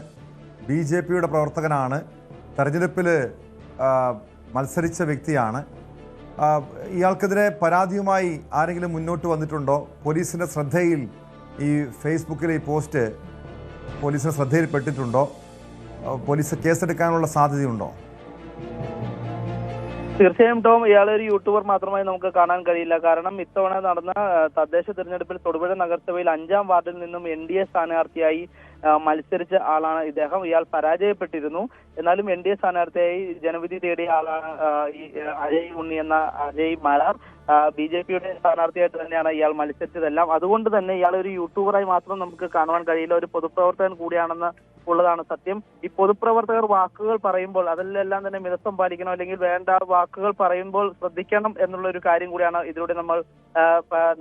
BJPയുടെ പ്രവർത്തകനാണ്, തെരഞ്ഞെടുപ്പിൽ മത്സരിച്ച വ്യക്തിയാണ്. ഇയാൾക്കെതിരെ പരാതിയുമായി ആരെങ്കിലും മുന്നോട്ട് വന്നിട്ടുണ്ടോ? പോലീസിൻ്റെ ശ്രദ്ധയിൽ ഈ ഫേസ്ബുക്കിലെ ഈ പോസ്റ്റ് പോലീസിൻ്റെ ശ്രദ്ധയിൽപ്പെട്ടിട്ടുണ്ടോ? പോലീസ് കേസെടുക്കാനുള്ള സാധ്യതയുണ്ടോ? തീർച്ചയായും ടോം, ഇയാളൊരു യൂട്യൂബർ മാത്രമായി നമുക്ക് കാണാൻ കഴിയില്ല. കാരണം ഇത്തവണ നടന്ന തദ്ദേശ തെരഞ്ഞെടുപ്പിൽ തൊടുപുഴ നഗരസഭയിൽ 5ാം വാർഡിൽ നിന്നും NDA സ്ഥാനാർത്ഥിയായി മത്സരിച്ച ആളാണ് ഇദ്ദേഹം. ഇയാൾ പരാജയപ്പെട്ടിരുന്നു. എന്നാലും NDA സ്ഥാനാർത്ഥിയായി ജനവിധി തേടിയ ആളാണ് ഈ അജയ് ഉണ്ണി എന്ന അജയ് മാലാർ. BJPയുടെ സ്ഥാനാർത്ഥിയായിട്ട് തന്നെയാണ് ഇയാൾ മത്സരിച്ചതെല്ലാം. അതുകൊണ്ട് തന്നെ ഇയാൾ ഒരു യൂട്യൂബറായി മാത്രം നമുക്ക് കാണുവാൻ കഴിയില്ല, ഒരു പൊതുപ്രവർത്തകൻ കൂടിയാണെന്ന് ഉള്ളതാണ് സത്യം. ഈ പൊതുപ്രവർത്തകർ വാക്കുകൾ പറയുമ്പോൾ അതിലെല്ലാം തന്നെ മിതത്വം പാലിക്കണം, അല്ലെങ്കിൽ വേണ്ട വാക്കുകൾ പറയുമ്പോൾ ശ്രദ്ധിക്കണം എന്നുള്ള ഒരു കാര്യം കൂടിയാണ് ഇതിലൂടെ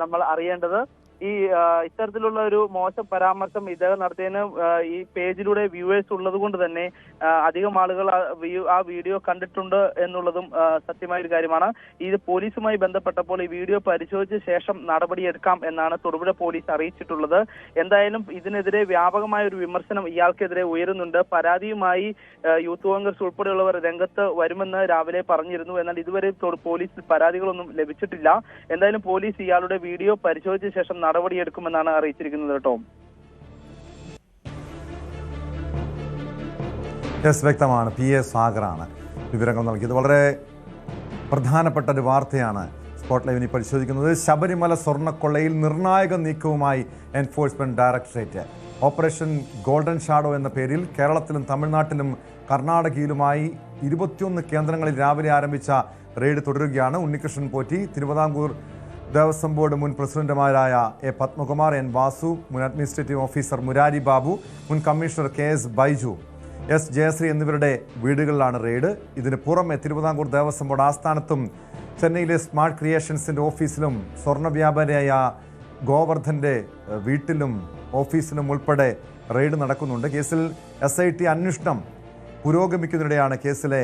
നമ്മൾ അറിയേണ്ടത്. ഈ ഇത്തരത്തിലുള്ള ഒരു മോശം പരാമർശം ഇദ്ദേഹം നടത്തിയതിന് ഈ പേജിലൂടെ വ്യൂവേഴ്സ് ഉള്ളത് കൊണ്ട് തന്നെ അധികം ആളുകൾ ആ വീഡിയോ കണ്ടിട്ടുണ്ട് എന്നുള്ളതും സത്യമായ ഒരു കാര്യമാണ്. ഇത് പോലീസുമായി ബന്ധപ്പെട്ടപ്പോൾ ഈ വീഡിയോ പരിശോധിച്ച ശേഷം നടപടിയെടുക്കാം എന്നാണ് തൊടുപുഴ പോലീസ് അറിയിച്ചിട്ടുള്ളത്. എന്തായാലും ഇതിനെതിരെ വ്യാപകമായ ഒരു വിമർശനം ഇയാൾക്കെതിരെ ഉയരുന്നുണ്ട്. പരാതിയുമായി യൂത്ത് കോൺഗ്രസ് ഉൾപ്പെടെയുള്ളവർ രംഗത്ത് വരുമെന്ന് രാവിലെ പറഞ്ഞിരുന്നു. എന്നാൽ ഇതുവരെ പോലീസിൽ പരാതികളൊന്നും ലഭിച്ചിട്ടില്ല. എന്തായാലും പോലീസ് ഇയാളുടെ വീഡിയോ പരിശോധിച്ച ശേഷം നടപടിയെടുക്കുമെന്നാണ് അറിയിച്ചിരിക്കുന്നത് കേട്ടോ. വ്യക്തമാണ്. PA സാഗറാണ് വിവരങ്ങൾ നൽകിയത്. വളരെ പ്രധാനപ്പെട്ട ഒരു വാർത്തയാണ് സ്പോട്ട് ലൈവിനി പരിശോധിക്കുന്നത്. ശബരിമല സ്വർണ്ണക്കൊള്ളയിൽ നിർണായക നീക്കവുമായി enforcement directorate. Operation golden shadow എന്ന പേരിൽ കേരളത്തിലും തമിഴ്നാട്ടിലും കർണാടകയിലുമായി 21 കേന്ദ്രങ്ങളിൽ രാവിലെ ആരംഭിച്ച റെയ്ഡ് തുടരുകയാണ്. ഉണ്ണികൃഷ്ണൻ പോറ്റി, തിരുവിതാംകൂർ ദേവസ്വം ബോർഡ് മുൻ പ്രസിഡന്റുമാരായ A. പത്മകുമാർ, N. വാസു, മുൻ അഡ്മിനിസ്ട്രേറ്റീവ് ഓഫീസർ മുരാരി ബാബു, മുൻ commissioner KS Baiju, S. Jayasree എന്നിവരുടെ വീടുകളിലാണ് റെയ്ഡ്. ഇതിന് പുറമെ തിരുവിതാംകൂർ ദേവസ്വം ബോർഡ് ആസ്ഥാനത്തും ചെന്നൈയിലെ സ്മാർട്ട് ക്രിയേഷൻസിൻ്റെ ഓഫീസിലും സ്വർണ്ണ വ്യാപാരിയായ ഗോവർദ്ധൻ്റെ വീട്ടിലും ഓഫീസിലും ഉൾപ്പെടെ റെയ്ഡ് നടക്കുന്നുണ്ട്. കേസിൽ SIT അന്വേഷണം പുരോഗമിക്കുന്നതിനിടെയാണ് കേസിലെ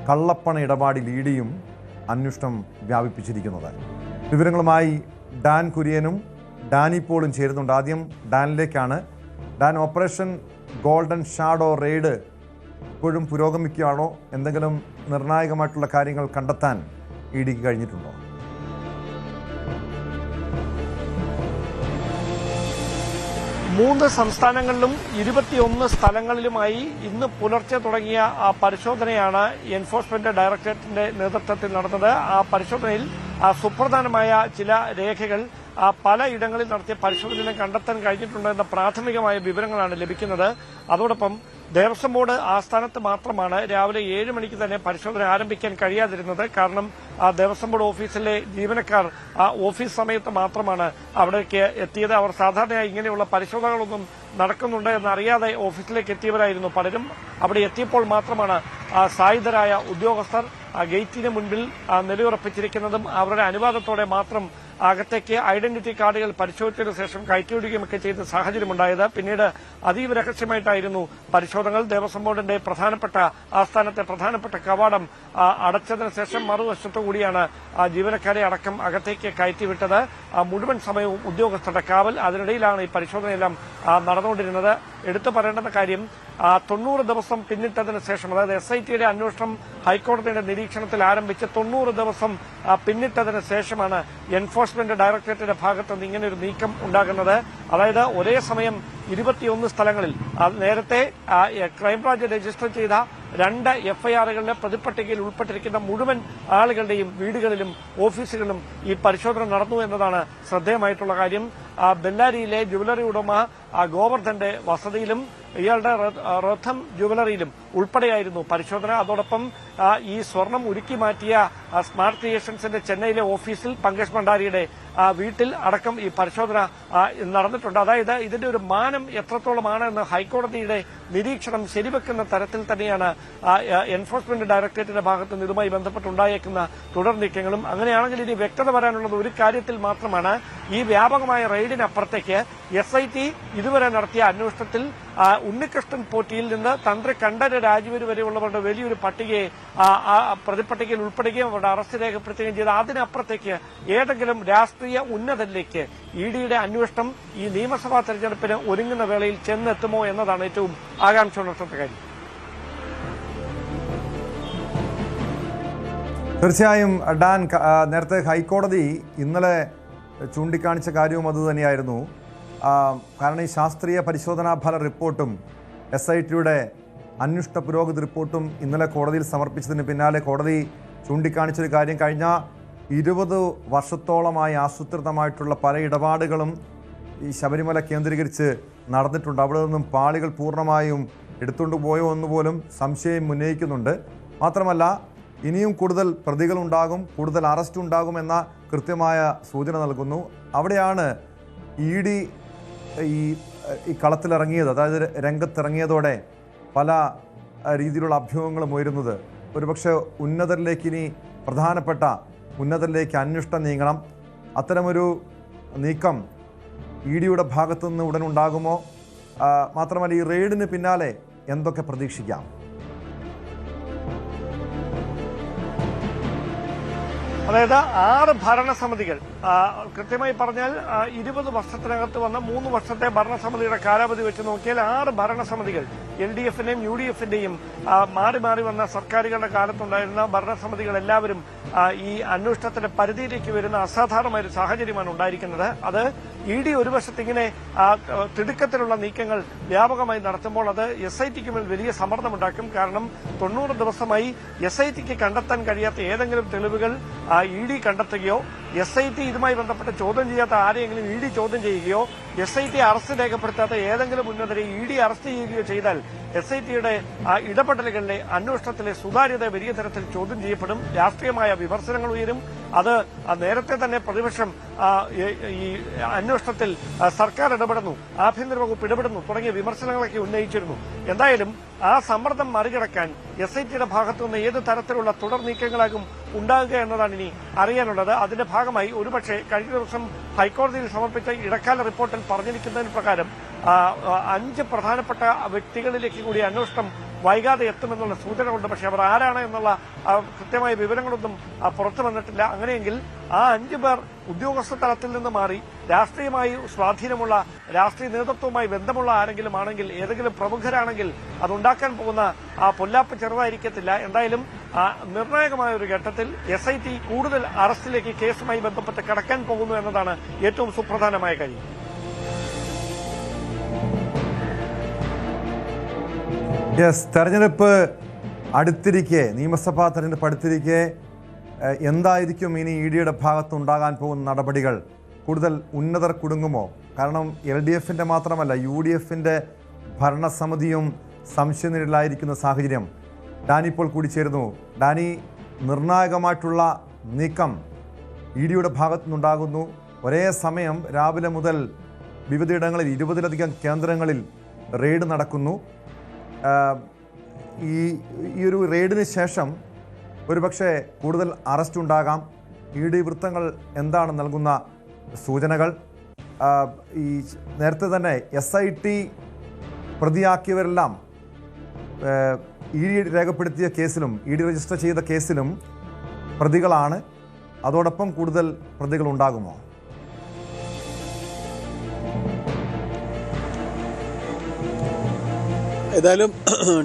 കള്ളപ്പണ ഇടപാടിൽ EDയും അന്വേഷണം വ്യാപിപ്പിച്ചിരിക്കുന്നത്. വിവരങ്ങളുമായി ഡാൻ കുര്യനും ഡാനി പോളും ചേരുന്നുണ്ട്. ആദ്യം ഡാനിലേക്കാണ്. Dan, operation golden shadow raid ഇപ്പോഴും പുരോഗമിക്കുകയാണോ? എന്തെങ്കിലും നിർണായകമായിട്ടുള്ള കാര്യങ്ങൾ കണ്ടെത്താൻ EDക്ക് കഴിഞ്ഞിട്ടുണ്ടോ? മൂന്ന് സംസ്ഥാനങ്ങളിലും 21 സ്ഥലങ്ങളിലുമായി ഇന്ന് പുലർച്ചെ തുടങ്ങിയ പരിശോധനയാണ് എൻഫോഴ്സ്മെന്റ് ഡയറക്ടറേറ്റിന്റെ നേതൃത്വത്തിൽ നടന്നത്. ആ പരിശോധനയിൽ സുപ്രധാനമായ ചില രേഖകൾ പലയിടങ്ങളിൽ നടത്തിയ പരിശോധനയിൽ കണ്ടെത്താൻ കഴിഞ്ഞിട്ടുണ്ടെന്ന പ്രാഥമികമായ വിവരങ്ങളാണ് ലഭിക്കുന്നത്. അതോടൊപ്പം ദേവസ്വം ബോർഡ് ആസ്ഥാനത്ത് മാത്രമാണ് രാവിലെ 7 മണിക്ക് തന്നെ പരിശോധന ആരംഭിക്കാൻ കഴിയാതിരുന്നത്. കാരണം ദേവസ്വം ബോർഡ് ഓഫീസിലെ ജീവനക്കാർ ഓഫീസ് സമയത്ത് മാത്രമാണ് അവിടേക്ക് എത്തിയത്. അവർ സാധാരണയായി ഇങ്ങനെയുള്ള പരിശോധനകളൊന്നും നടക്കുന്നുണ്ട് എന്നറിയാതെ ഓഫീസിലേക്ക് എത്തിയവരായിരുന്നു പലരും. അവിടെ എത്തിയപ്പോൾ മാത്രമാണ് സായുധരായ ഉദ്യോഗസ്ഥർ ഗേറ്റിന് മുൻപിൽ നിലയുറപ്പിച്ചിരിക്കുന്നതും അവരുടെ അനുവാദത്തോടെ മാത്രം അകത്തേക്ക് ഐഡന്റിറ്റി കാർഡുകൾ പരിശോധിച്ചതിനു ശേഷം കയറ്റിവിടുകയുമൊക്കെ ചെയ്ത സാഹചര്യമുണ്ടായത്. പിന്നീട് അതീവ രഹസ്യമായിട്ടായിരുന്നു പരിശോധനകൾ. ദേവസ്വം ബോർഡിന്റെ പ്രധാനപ്പെട്ട ആസ്ഥാനത്തെ പ്രധാനപ്പെട്ട കവാടം അടച്ചതിനു ശേഷം മറുവശത്തുകൂടിയാണ് ജീവനക്കാരെ അടക്കം അകത്തേക്ക് കയറ്റിവിട്ടത്. മുഴുവൻ സമയവും ഉദ്യോഗസ്ഥരുടെ കാവൽ. അതിനിടയിലാണ് ഈ പരിശോധനയെല്ലാം നടന്നുകൊണ്ടിരുന്നത്. എടുത്തു പറയേണ്ടുന്ന കാര്യം 90 ദിവസം പിന്നിട്ടതിന് ശേഷം, അതായത് SITയുടെ അന്വേഷണം ഹൈക്കോടതിയുടെ നിരീക്ഷണത്തിൽ ആരംഭിച്ച് 90 ദിവസം പിന്നിട്ടതിന് ശേഷമാണ് എൻഫോഴ്സ്മെന്റ് ഡയറക്ടറേറ്റിന്റെ ഭാഗത്ത് നിന്ന് ഇങ്ങനെയൊരു നീക്കം ഉണ്ടാകുന്നത്. അതായത് ഒരേ സമയം 21 സ്ഥലങ്ങളിൽ നേരത്തെ ക്രൈംബ്രാഞ്ച് രജിസ്റ്റർ ചെയ്ത 2 FIR-കളുടെ പ്രതിപട്ടികയിൽ ഉൾപ്പെട്ടിരിക്കുന്ന മുഴുവൻ ആളുകളുടെയും വീടുകളിലും ഓഫീസുകളിലും ഈ പരിശോധന നടന്നു എന്നതാണ് ശ്രദ്ധേയമായിട്ടുള്ള കാര്യം. ബെല്ലാരിയിലെ ജ്വല്ലറി ഉടമ ഗോവർദ്ധന്റെ വസതിയിലും ഇയാളുടെ റഥം ജ്വല്ലറിയിലും ഉൾപ്പെടെയായിരുന്നു പരിശോധന. അതോടൊപ്പം ഈ സ്വർണം ഉരുക്കി മാറ്റിയ സ്മാർട്ട് ക്രിയേഷൻസിന്റെ ചെന്നൈയിലെ ഓഫീസിൽ പങ്കജ് ഭണ്ഡാരിയുടെ വീട്ടിൽ അടക്കം ഈ പരിശോധന നടന്നിട്ടുണ്ട്. അതായത് ഇതിന്റെ ഒരു മാനം എത്രത്തോളമാണ് എന്ന് ഹൈക്കോടതിയുടെ നിരീക്ഷണം ശരിവെക്കുന്ന തരത്തിൽ തന്നെയാണ് എൻഫോഴ്സ്മെന്റ് ഡയറക്ടറേറ്റിന്റെ ഭാഗത്ത് നിന്ന് ഇതുമായി ബന്ധപ്പെട്ടുണ്ടായേക്കുന്ന തുടർ നീക്കങ്ങളും. അങ്ങനെയാണെങ്കിൽ ഇനി വ്യക്തത വരാനുള്ളത് ഒരു കാര്യത്തിൽ മാത്രമാണ്. ഈ വ്യാപകമായ റെയ്ഡിനപ്പുറത്തേക്ക് SIT ഇതുവരെ നടത്തിയ അന്വേഷണത്തിൽ ഉണ്ണികൃഷ്ണൻ പോറ്റിയിൽ നിന്ന് തന്ത്രി കണ്ഠര് രാജീവര് വരെയുള്ളവരുടെ വലിയൊരു പട്ടികയെ പ്രതിപട്ടികയിൽ ഉൾപ്പെടുകയും അവരുടെ അറസ്റ്റ് രേഖപ്പെടുത്തുകയും ചെയ്ത് അതിനപ്പുറത്തേക്ക് ഏതെങ്കിലും രാഷ്ട്രീയ ഉന്നതരിലേക്ക് EDയുടെ അന്വേഷണം ഈ നിയമസഭാ തെരഞ്ഞെടുപ്പിന് ഒരുങ്ങുന്ന വേളയിൽ ചെന്നെത്തുമോ എന്നതാണ് ഏറ്റവും ആകാംക്ഷ ഉണർത്തുന്ന കാര്യം. തീർച്ചയായും ഡാൻ, നേരത്തെ ഹൈക്കോടതി ഇന്നലെ ചൂണ്ടിക്കാണിച്ച കാര്യവും അതുതന്നെയായിരുന്നു. കാരണം ഈ ശാസ്ത്രീയ പരിശോധനാ ഫല റിപ്പോർട്ടും SITയുടെ അന്വേഷണ പുരോഗതി റിപ്പോർട്ടും ഇന്നലെ കോടതിയിൽ സമർപ്പിച്ചതിന് പിന്നാലെ കോടതി ചൂണ്ടിക്കാണിച്ചൊരു കാര്യം, കഴിഞ്ഞ 20 വർഷത്തോളമായി ആസൂത്രിതമായിട്ടുള്ള പല ഇടപാടുകളും ഈ ശബരിമല കേന്ദ്രീകരിച്ച് നടന്നിട്ടുണ്ട്. അവിടെ നിന്നും പാളികൾ പൂർണ്ണമായും എടുത്തുകൊണ്ട് പോയോ എന്നുപോലും സംശയം ഉന്നയിക്കുന്നുണ്ട്. മാത്രമല്ല ഇനിയും കൂടുതൽ പ്രതികളുണ്ടാകും, കൂടുതൽ അറസ്റ്റ് ഉണ്ടാകുമെന്ന കൃത്യമായ സൂചന നൽകുന്നു. അവിടെയാണ് ED ഈ കളത്തിലിറങ്ങിയത്, അതായത് രംഗത്തിറങ്ങിയതോടെ പല രീതിയിലുള്ള അഭ്യൂഹങ്ങളും ഉയരുന്നത്. ഒരുപക്ഷെ ഉന്നതരിലേക്ക്, ഇനി പ്രധാനപ്പെട്ട ഉന്നതരിലേക്ക് അന്വേഷണം നീങ്ങണം. അത്തരമൊരു നീക്കം EDയുടെ ഭാഗത്തു നിന്ന് ഉടൻ ഉണ്ടാകുമോ? മാത്രമല്ല ഈ റെയ്ഡിന് പിന്നാലെ എന്തൊക്കെ പ്രതീക്ഷിക്കാം? അതായത് 6 ഭരണസമിതികൾ, കൃത്യമായി പറഞ്ഞാൽ 20 വർഷത്തിനകത്ത് വന്ന 3 വർഷത്തെ ഭരണസമിതിയുടെ കാലാവധി വെച്ച് നോക്കിയാൽ 6 ഭരണസമിതികൾ, LDFന്റെയും UDFന്റെയും മാറി മാറി വന്ന സർക്കാരുകളുടെ കാലത്തുണ്ടായിരുന്ന ഭരണസമിതികൾ എല്ലാവരും ഈ അന്വേഷണത്തിന്റെ പരിധിയിലേക്ക് വരുന്ന അസാധാരണമായ ഒരു സാഹചര്യമാണ് ഉണ്ടായിരിക്കുന്നത്. അത് ED ഒരു വശത്ത് ഇങ്ങനെ തിടുക്കത്തിലുള്ള നീക്കങ്ങൾ വ്യാപകമായി നടത്തുമ്പോൾ അത് SITക്ക് മേൽ വലിയ സമ്മർദ്ദമുണ്ടാക്കും. കാരണം 90 ദിവസമായി SITക്ക് കണ്ടെത്താൻ കഴിയാത്ത ഏതെങ്കിലും തെളിവുകൾ ED കണ്ടെത്തുകയോ SIT ഇതുമായി ബന്ധപ്പെട്ട് ചോദ്യം ചെയ്യാത്ത ആരെയെങ്കിലും ED ചോദ്യം ചെയ്യുകയോ SIT അറസ്റ്റ് രേഖപ്പെടുത്താത്ത ഏതെങ്കിലും ഉന്നതരെ ED അറസ്റ്റ് ചെയ്യുകയോ ചെയ്താൽ SITയുടെ ഇടപെടലുകളിലെ അന്വേഷണത്തിലെ സുതാര്യത വലിയ തരത്തിൽ ചോദ്യം ചെയ്യപ്പെടും. രാഷ്ട്രീയമായ വിമർശനങ്ങൾ ഉയരും. അത് നേരത്തെ തന്നെ പ്രതിപക്ഷം ഈ അന്വേഷണത്തിൽ സർക്കാർ ഇടപെടുന്നു, ആഭ്യന്തര വകുപ്പ് ഇടപെടുന്നു തുടങ്ങിയ വിമർശനങ്ങളൊക്കെ ഉന്നയിച്ചിരുന്നു. എന്തായാലും ആ സമ്മർദ്ദം മറികടക്കാൻ SITയുടെ ഭാഗത്തുനിന്ന് ഏത് തരത്തിലുള്ള തുടർ നീക്കങ്ങളാകും ഉണ്ടാകുക എന്നതാണ് ഇനി അറിയാനുള്ളത്. അതിന്റെ ഭാഗമായി ഒരുപക്ഷെ കഴിഞ്ഞ ദിവസം ഹൈക്കോടതിയിൽ സമർപ്പിച്ച ഇടക്കാല റിപ്പോർട്ടിൽ പറഞ്ഞിരിക്കുന്നതിന് പ്രകാരം 5 പ്രധാനപ്പെട്ട വ്യക്തികളിലേക്ക് കൂടി അന്വേഷണം വൈകാതെ എത്തുമെന്നുള്ള സൂചനകളുണ്ട്. പക്ഷേ അവർ ആരാണ് എന്നുള്ള കൃത്യമായ വിവരങ്ങളൊന്നും പുറത്തു വന്നിട്ടില്ല. അങ്ങനെയെങ്കിൽ ആ 5 പേർ ഉദ്യോഗസ്ഥ തലത്തിൽ നിന്ന് മാറി രാഷ്ട്രീയമായി സ്വാധീനമുള്ള, രാഷ്ട്രീയ നേതൃത്വവുമായി ബന്ധമുള്ള ആരെങ്കിലും ആണെങ്കിൽ, ഏതെങ്കിലും പ്രമുഖരാണെങ്കിൽ അതുണ്ടാക്കാൻ പോകുന്ന ആ പൊല്ലാപ്പ് ചെറുതായിരിക്കത്തില്ല. എന്തായാലും നിർണായകമായ ഒരു ഘട്ടത്തിൽ SIT കൂടുതൽ അറസ്റ്റിലേക്ക് കേസുമായി ബന്ധപ്പെട്ട് കടക്കാൻ പോകുന്നു എന്നതാണ് ഏറ്റവും സുപ്രധാനമായ കാര്യം. തെരഞ്ഞെടുപ്പ് അടുത്തിരിക്കെ, നിയമസഭാ തെരഞ്ഞെടുപ്പ് അടുത്തിരിക്കെ എന്തായിരിക്കും ഇനി EDയുടെ ഭാഗത്തുണ്ടാകാൻ പോകുന്ന നടപടികൾ? കൂടുതൽ ഉന്നതർ കുടുങ്ങുമോ? കാരണം LDFന്റെ മാത്രമല്ല UDFന്റെ ഭരണസമിതിയും സംശയനിഴലായിരിക്കുന്ന സാഹചര്യം. ഡാനി ഇപ്പോൾ കൂടിച്ചേരുന്നു. ഡാനി, നിർണായകമായിട്ടുള്ള നീക്കം EDയുടെ ഭാഗത്തുനിന്നുണ്ടാകുന്നു. ഒരേ സമയം രാവിലെ മുതൽ വിവിധയിടങ്ങളിൽ 20-ലധികം കേന്ദ്രങ്ങളിൽ റെയ്ഡ് നടക്കുന്നു. ഈ ഒരു റെയ്ഡിന് ശേഷം ഒരുപക്ഷെ കൂടുതൽ അറസ്റ്റ് ഉണ്ടാകാം. ED വൃത്തങ്ങൾ എന്താണ് നൽകുന്ന സൂചനകൾ? ഈ നേരത്തെ തന്നെ SIT പ്രതിയാക്കിയവരെല്ലാം ED രേഖപ്പെടുത്തിയ കേസിലും ED രജിസ്റ്റർ ചെയ്ത കേസിലും പ്രതികളാണ്. അതോടൊപ്പം കൂടുതൽ പ്രതികൾ ഉണ്ടാകുമോ? ഏതായാലും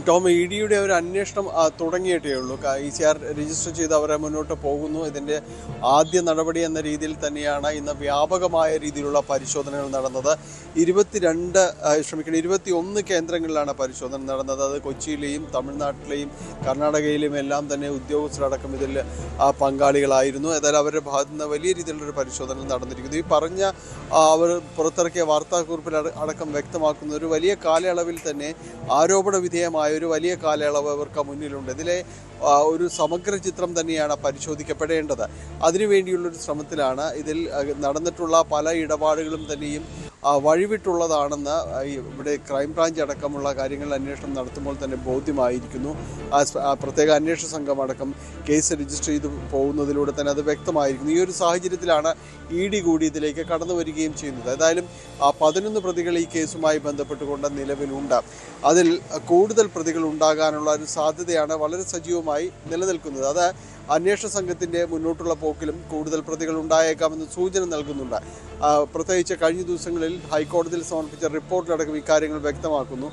ടോം, ED-യുടെ ഒരു അന്വേഷണം തുടങ്ങിയിട്ടേ ഉള്ളൂ. ECR രജിസ്റ്റർ ചെയ്ത് അവരെ മുന്നോട്ട് പോകുന്നു. ഇതിൻ്റെ ആദ്യ നടപടി എന്ന രീതിയിൽ തന്നെയാണ് ഇന്ന് വ്യാപകമായ രീതിയിലുള്ള പരിശോധനകൾ നടന്നത്. 21 കേന്ദ്രങ്ങളിലാണ് പരിശോധന നടന്നത്. അത് കൊച്ചിയിലെയും തമിഴ്നാട്ടിലെയും കർണാടകയിലെയും എല്ലാം തന്നെ ഉദ്യോഗസ്ഥരടക്കം ഇതിൽ പങ്കാളികളായിരുന്നു. ഏതായാലും അവരുടെ ഭാഗത്തു നിന്ന് വലിയ രീതിയിലുള്ളൊരു പരിശോധന നടന്നിരിക്കുന്നു. ഈ പറഞ്ഞ അവർ പുറത്തിറക്കിയ വാർത്താക്കുറിപ്പിൽ അടക്കം വ്യക്തമാക്കുന്ന ഒരു വലിയ കാലയളവിൽ തന്നെ ആരോപണ വിധേയമായ ഒരു വലിയ കാലയളവ് അവർക്ക് മുന്നിലുണ്ട്. ഇതിലെ ഒരു സമഗ്ര ചിത്രം തന്നെയാണ് പരിശോധിക്കപ്പെടേണ്ടത്. അതിനുവേണ്ടിയുള്ളൊരു ശ്രമത്തിലാണ്. ഇതിൽ നടന്നിട്ടുള്ള പല ഇടപാടുകളും തന്നെയും വഴിവിട്ടുള്ളതാണെന്ന് ഇവിടെ ക്രൈംബ്രാഞ്ച് അടക്കമുള്ള കാര്യങ്ങളിൽ അന്വേഷണം നടത്തുമ്പോൾ തന്നെ ബോധ്യമായിരിക്കുന്നു. പ്രത്യേക അന്വേഷണ സംഘം അടക്കം കേസ് രജിസ്റ്റർ ചെയ്ത് പോകുന്നതിലൂടെ തന്നെ അത് വ്യക്തമായിരിക്കുന്നു. ഈ ഒരു സാഹചര്യത്തിലാണ് ED കൂടി ഇതിലേക്ക് കടന്നു വരികയും ചെയ്യുന്നത്. ഏതായാലും 11 പ്രതികൾ ഈ കേസുമായി ബന്ധപ്പെട്ടുകൊണ്ട് നിലവിലുണ്ട്. അതിൽ കൂടുതൽ പ്രതികൾ ഉണ്ടാകാനുള്ള ഒരു സാധ്യതയാണ് വളരെ സജീവമായി നിലനിൽക്കുന്നത്. അത് അന്വേഷണ സംഘത്തിൻ്റെ മുന്നോട്ടുള്ള പോക്കിലും കൂടുതൽ പ്രതികൾ ഉണ്ടായേക്കാമെന്ന് സൂചന നൽകുന്നുണ്ട്. പ്രത്യേകിച്ച് കഴിഞ്ഞ ദിവസങ്ങളിൽ ഹൈക്കോടതിയിൽ സമർപ്പിച്ച റിപ്പോർട്ടിലടക്കം ഇക്കാര്യങ്ങൾ വ്യക്തമാക്കുന്നു.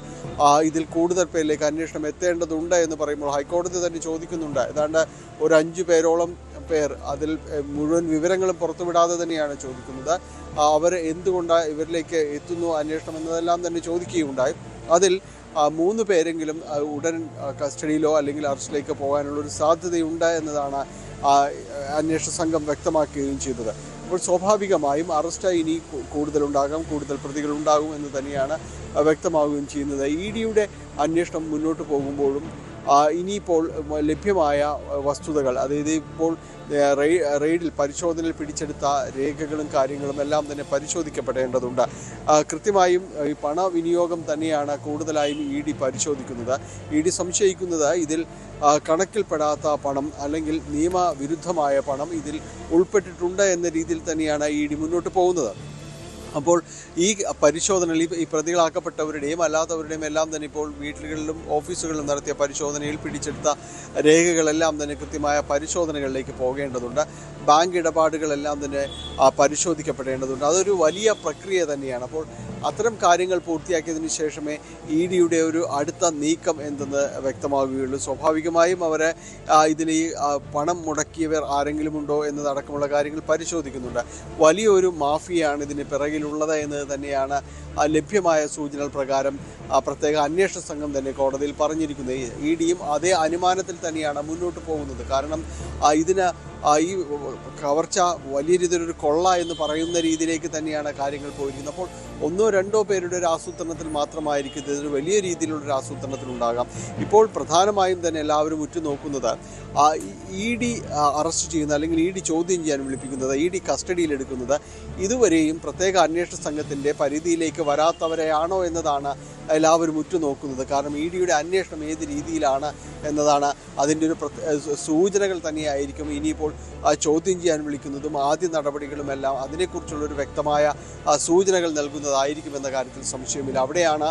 ഇതിൽ കൂടുതൽ പേരിലേക്ക് അന്വേഷണം എത്തേണ്ടതുണ്ട് എന്ന് പറയുമ്പോൾ ഹൈക്കോടതി തന്നെ ചോദിക്കുന്നുണ്ട്. ഏതാണ്ട് ഒരു 5 പേരോളം പേർ, അതിൽ മുഴുവൻ വിവരങ്ങളും പുറത്തുവിടാതെ തന്നെയാണ് ചോദിക്കുന്നത്. അവർ എന്തുകൊണ്ട് ഇവരിലേക്ക് എത്തുന്നു അന്വേഷണം എന്നതെല്ലാം തന്നെ ചോദിക്കുകയുണ്ടായി. അതിൽ 3 പേരെങ്കിലും ഉടൻ കസ്റ്റഡിയിലോ അല്ലെങ്കിൽ അറസ്റ്റിലേക്ക് പോകാനുള്ളൊരു സാധ്യതയുണ്ട് എന്നതാണ് അന്വേഷണ സംഘം വ്യക്തമാക്കുകയും ചെയ്തത്. അപ്പോൾ സ്വാഭാവികമായും അറസ്റ്റ് ഇനി കൂടുതലുണ്ടാകാം, കൂടുതൽ പ്രതികളുണ്ടാകും എന്ന് തന്നെയാണ് വ്യക്തമാവുകയും ചെയ്യുന്നത്. ED-യുടെ അന്വേഷണം മുന്നോട്ട് പോകുമ്പോഴും ഇനിയിപ്പോൾ ലഭ്യമായ വസ്തുതകൾ, അതായത് ഇപ്പോൾ റെയ്ഡിൽ പരിശോധനയിൽ പിടിച്ചെടുത്ത രേഖകളും കാര്യങ്ങളും എല്ലാം തന്നെ പരിശോധിക്കപ്പെടേണ്ടതുണ്ട്. കൃത്യമായും ഈ പണവിനിയോഗം തന്നെയാണ് കൂടുതലായും ED പരിശോധിക്കുന്നത്. ED സംശയിക്കുന്നത് ഇതിൽ കണക്കിൽപ്പെടാത്ത പണം അല്ലെങ്കിൽ നിയമവിരുദ്ധമായ പണം ഇതിൽ ഉൾപ്പെട്ടിട്ടുണ്ട് എന്ന രീതിയിൽ തന്നെയാണ് ED മുന്നോട്ട് പോകുന്നത്. അപ്പോൾ ഈ പരിശോധനയിൽ ഈ പ്രതികളാക്കപ്പെട്ടവരുടെയും അല്ലാത്തവരുടെയും എല്ലാം തന്നെ ഇപ്പോൾ വീടുകളിലും ഓഫീസുകളിലും നടത്തിയ പരിശോധനയിൽ പിടിച്ചെടുത്ത രേഖകളെല്ലാം തന്നെ കൃത്യമായ പരിശോധനകളിലേക്ക് പോകേണ്ടതുണ്ട്. ബാങ്ക് ഇടപാടുകളെല്ലാം തന്നെ പരിശോധിക്കപ്പെടേണ്ടതുണ്ട്. അതൊരു വലിയ പ്രക്രിയ തന്നെയാണ്. അപ്പോൾ അത്തരം കാര്യങ്ങൾ പൂർത്തിയാക്കിയതിന് ശേഷമേ ED-യുടെ ഒരു അടുത്ത നീക്കം എന്തെന്ന് വ്യക്തമാകുകയുള്ളൂ. സ്വാഭാവികമായും അവരെ ഇതിന് പണം മുടക്കിയവർ ആരെങ്കിലും ഉണ്ടോ എന്നതടക്കമുള്ള കാര്യങ്ങൾ പരിശോധിക്കുന്നുണ്ട്. വലിയൊരു മാഫിയാണ് ഇതിന് പിറകിലുള്ളത് എന്ന് തന്നെയാണ് ലഭ്യമായ സൂചനകൾ പ്രകാരം പ്രത്യേക അന്വേഷണ സംഘം തന്നെ കോടതിയിൽ പറഞ്ഞിരിക്കുന്നത്. ED-യും അതേ അനുമാനത്തിൽ തന്നെയാണ് മുന്നോട്ട് പോകുന്നത്. കാരണം ഇതിന് ഈ കവർച്ച വലിയ രീതിയിലൊരു കൊള്ള എന്ന് പറയുന്ന രീതിയിലേക്ക് തന്നെയാണ് കാര്യങ്ങൾ പോയിരിക്കുന്നത്. അപ്പോൾ 1-2 പേരുടെ ഒരു ആസൂത്രണത്തിൽ മാത്രമായിരിക്കും ഇതൊരു വലിയ രീതിയിലുള്ളൊരു ആസൂത്രണത്തിലുണ്ടാകാം. ഇപ്പോൾ പ്രധാനമായും തന്നെ എല്ലാവരും ഉറ്റുനോക്കുന്നത് ED അറസ്റ്റ് ചെയ്യുന്ന അല്ലെങ്കിൽ ED ചോദ്യം ചെയ്യാൻ വിളിപ്പിക്കുന്നത്, ED കസ്റ്റഡിയിലെടുക്കുന്നത് ഇതുവരെയും പ്രത്യേക അന്വേഷണ സംഘത്തിൻ്റെ പരിധിയിലേക്ക് വരാത്തവരെയാണോ എന്നതാണ് എല്ലാവരും ഉറ്റുനോക്കുന്നത്. കാരണം ED-യുടെ അന്വേഷണം ഏത് രീതിയിലാണ് എന്നതാണ് അതിൻ്റെ ഒരു സൂചനകൾ തന്നെയായിരിക്കും ഇനിയിപ്പോൾ ചോദ്യം ചെയ്യാൻ വിളിക്കുന്നതും ആദ്യ നടപടികളുമെല്ലാം അതിനെക്കുറിച്ചുള്ളൊരു വ്യക്തമായ സൂചനകൾ നൽകുന്നതായിരിക്കും എന്ന കാര്യത്തിൽ സംശയമില്ല. അവിടെയാണ്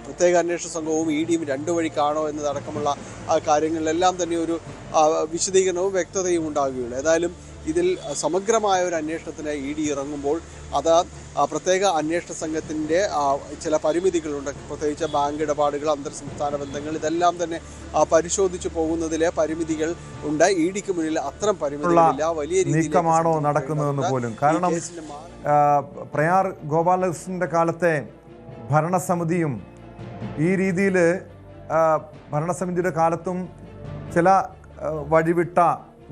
പ്രത്യേക അന്വേഷണ സംഘവും ED-യും 2 വഴിക്കാണോ എന്നതടക്കമുള്ള കാര്യങ്ങളിലെല്ലാം തന്നെ ഒരു വിശദീകരണവും വ്യക്തതയും ഉണ്ടാകുകയുള്ളൂ. ഏതായാലും ഇതിൽ സമഗ്രമായ ഒരു അന്വേഷണത്തിന് ED ഇറങ്ങുമ്പോൾ അത് പ്രത്യേക അന്വേഷണ സംഘത്തിൻ്റെ ചില പരിമിതികളുണ്ട്. പ്രത്യേകിച്ച് ബാങ്ക് ഇടപാടുകൾ, അന്തർ സംസ്ഥാന ബന്ധങ്ങൾ, ഇതെല്ലാം തന്നെ പരിശോധിച്ചു പോകുന്നതിലെ പരിമിതികൾ ഉണ്ട്. ED-ക്ക് മുന്നിൽ അത്തരം പരിമിതികളില്ല. വലിയ നീക്കമാണോ നടക്കുന്നതെന്ന് പോലും. കാരണം പ്രയാർ ഗോപാലകൃഷ്ണൻ്റെ കാലത്തെ ഭരണസമിതിയും ഈ രീതിയിൽ ഭരണസമിതിയുടെ കാലത്തും ചില വഴിവിട്ട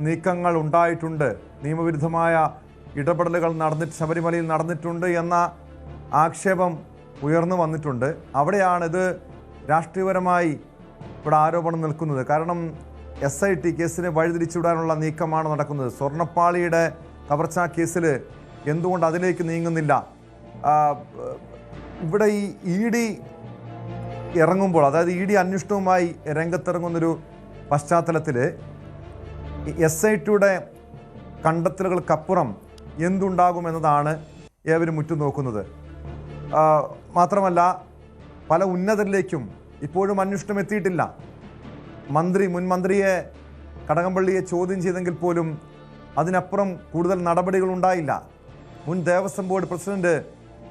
നീക്കങ്ങൾ ഉണ്ടായിട്ടുണ്ട്, നിയമവിരുദ്ധമായ ഇടപെടലുകൾ ശബരിമലയിൽ നടന്നിട്ടുണ്ട് എന്ന ആക്ഷേപം ഉയർന്നു വന്നിട്ടുണ്ട്. അവിടെയാണ് ഇത് രാഷ്ട്രീയപരമായി ഇവിടെ ആരോപണം നിൽക്കുന്നത്. കാരണം SIT കേസിനെ വഴിതിരിച്ചുവിടാനുള്ള നീക്കമാണ് നടക്കുന്നത്. സ്വർണ്ണപ്പാളിയുടെ കവർച്ചാ കേസിൽ എന്തുകൊണ്ട് അതിലേക്ക് നീങ്ങുന്നില്ല? ഇവിടെ ഈ ED ഇറങ്ങുമ്പോൾ, അതായത് ED അന്വേഷണവുമായി രംഗത്തിറങ്ങുന്നൊരു പശ്ചാത്തലത്തിൽ SIT-യുടെ കണ്ടെത്തലുകൾക്കപ്പുറം എന്തുണ്ടാകുമെന്നതാണ് ഏവരും ഉറ്റുനോക്കുന്നത്. മാത്രമല്ല പല ഉന്നതരിലേക്കും ഇപ്പോഴും അന്വേഷണം എത്തിയിട്ടില്ല. മുൻ മന്ത്രിയെ കടകംപള്ളിയെ ചോദ്യം ചെയ്തെങ്കിൽ പോലും അതിനപ്പുറം കൂടുതൽ നടപടികളുണ്ടായില്ല. മുൻ ദേവസ്വം ബോർഡ് പ്രസിഡന്റ്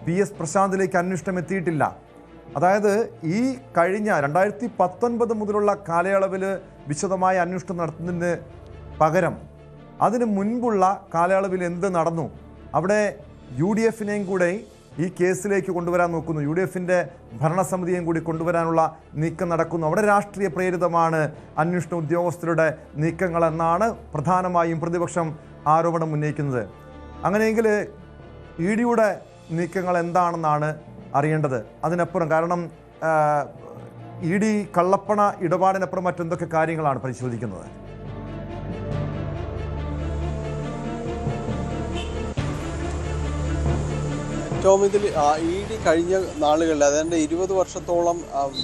PS പ്രശാന്തിലേക്ക് അന്വേഷണം എത്തിയിട്ടില്ല. അതായത് ഈ കഴിഞ്ഞ 2019 മുതലുള്ള കാലയളവിൽ വിശദമായ അന്വേഷണം നടത്തുന്നതിന് പകരം അതിന് മുൻപുള്ള കാലയളവിൽ എന്ത് നടന്നു, അവിടെ UDF-നെയും കൂടെ ഈ കേസിലേക്ക് കൊണ്ടുവരാൻ നോക്കുന്നു, UDF-ൻ്റെ ഭരണസമിതിയെയും കൂടി കൊണ്ടുവരാനുള്ള നീക്കം നടക്കുന്നു. അവിടെ രാഷ്ട്രീയ പ്രേരിതമാണ് അന്വേഷണ ഉദ്യോഗസ്ഥരുടെ നീക്കങ്ങളെന്നാണ് പ്രധാനമായും പ്രതിപക്ഷം ആരോപണം ഉന്നയിക്കുന്നത്. അങ്ങനെയെങ്കിൽ ED-യുടെ നീക്കങ്ങൾ എന്താണെന്നാണ് അറിയേണ്ടത്. അതിനപ്പുറം, കാരണം ED കള്ളപ്പണ ഇടപാടിനപ്പുറം മറ്റെന്തൊക്കെ കാര്യങ്ങളാണ് പരിശോധിക്കുന്നത്? ടോം, ഇതിൽ ED കഴിഞ്ഞ നാളുകളിൽ അതായത് 20 വർഷത്തോളം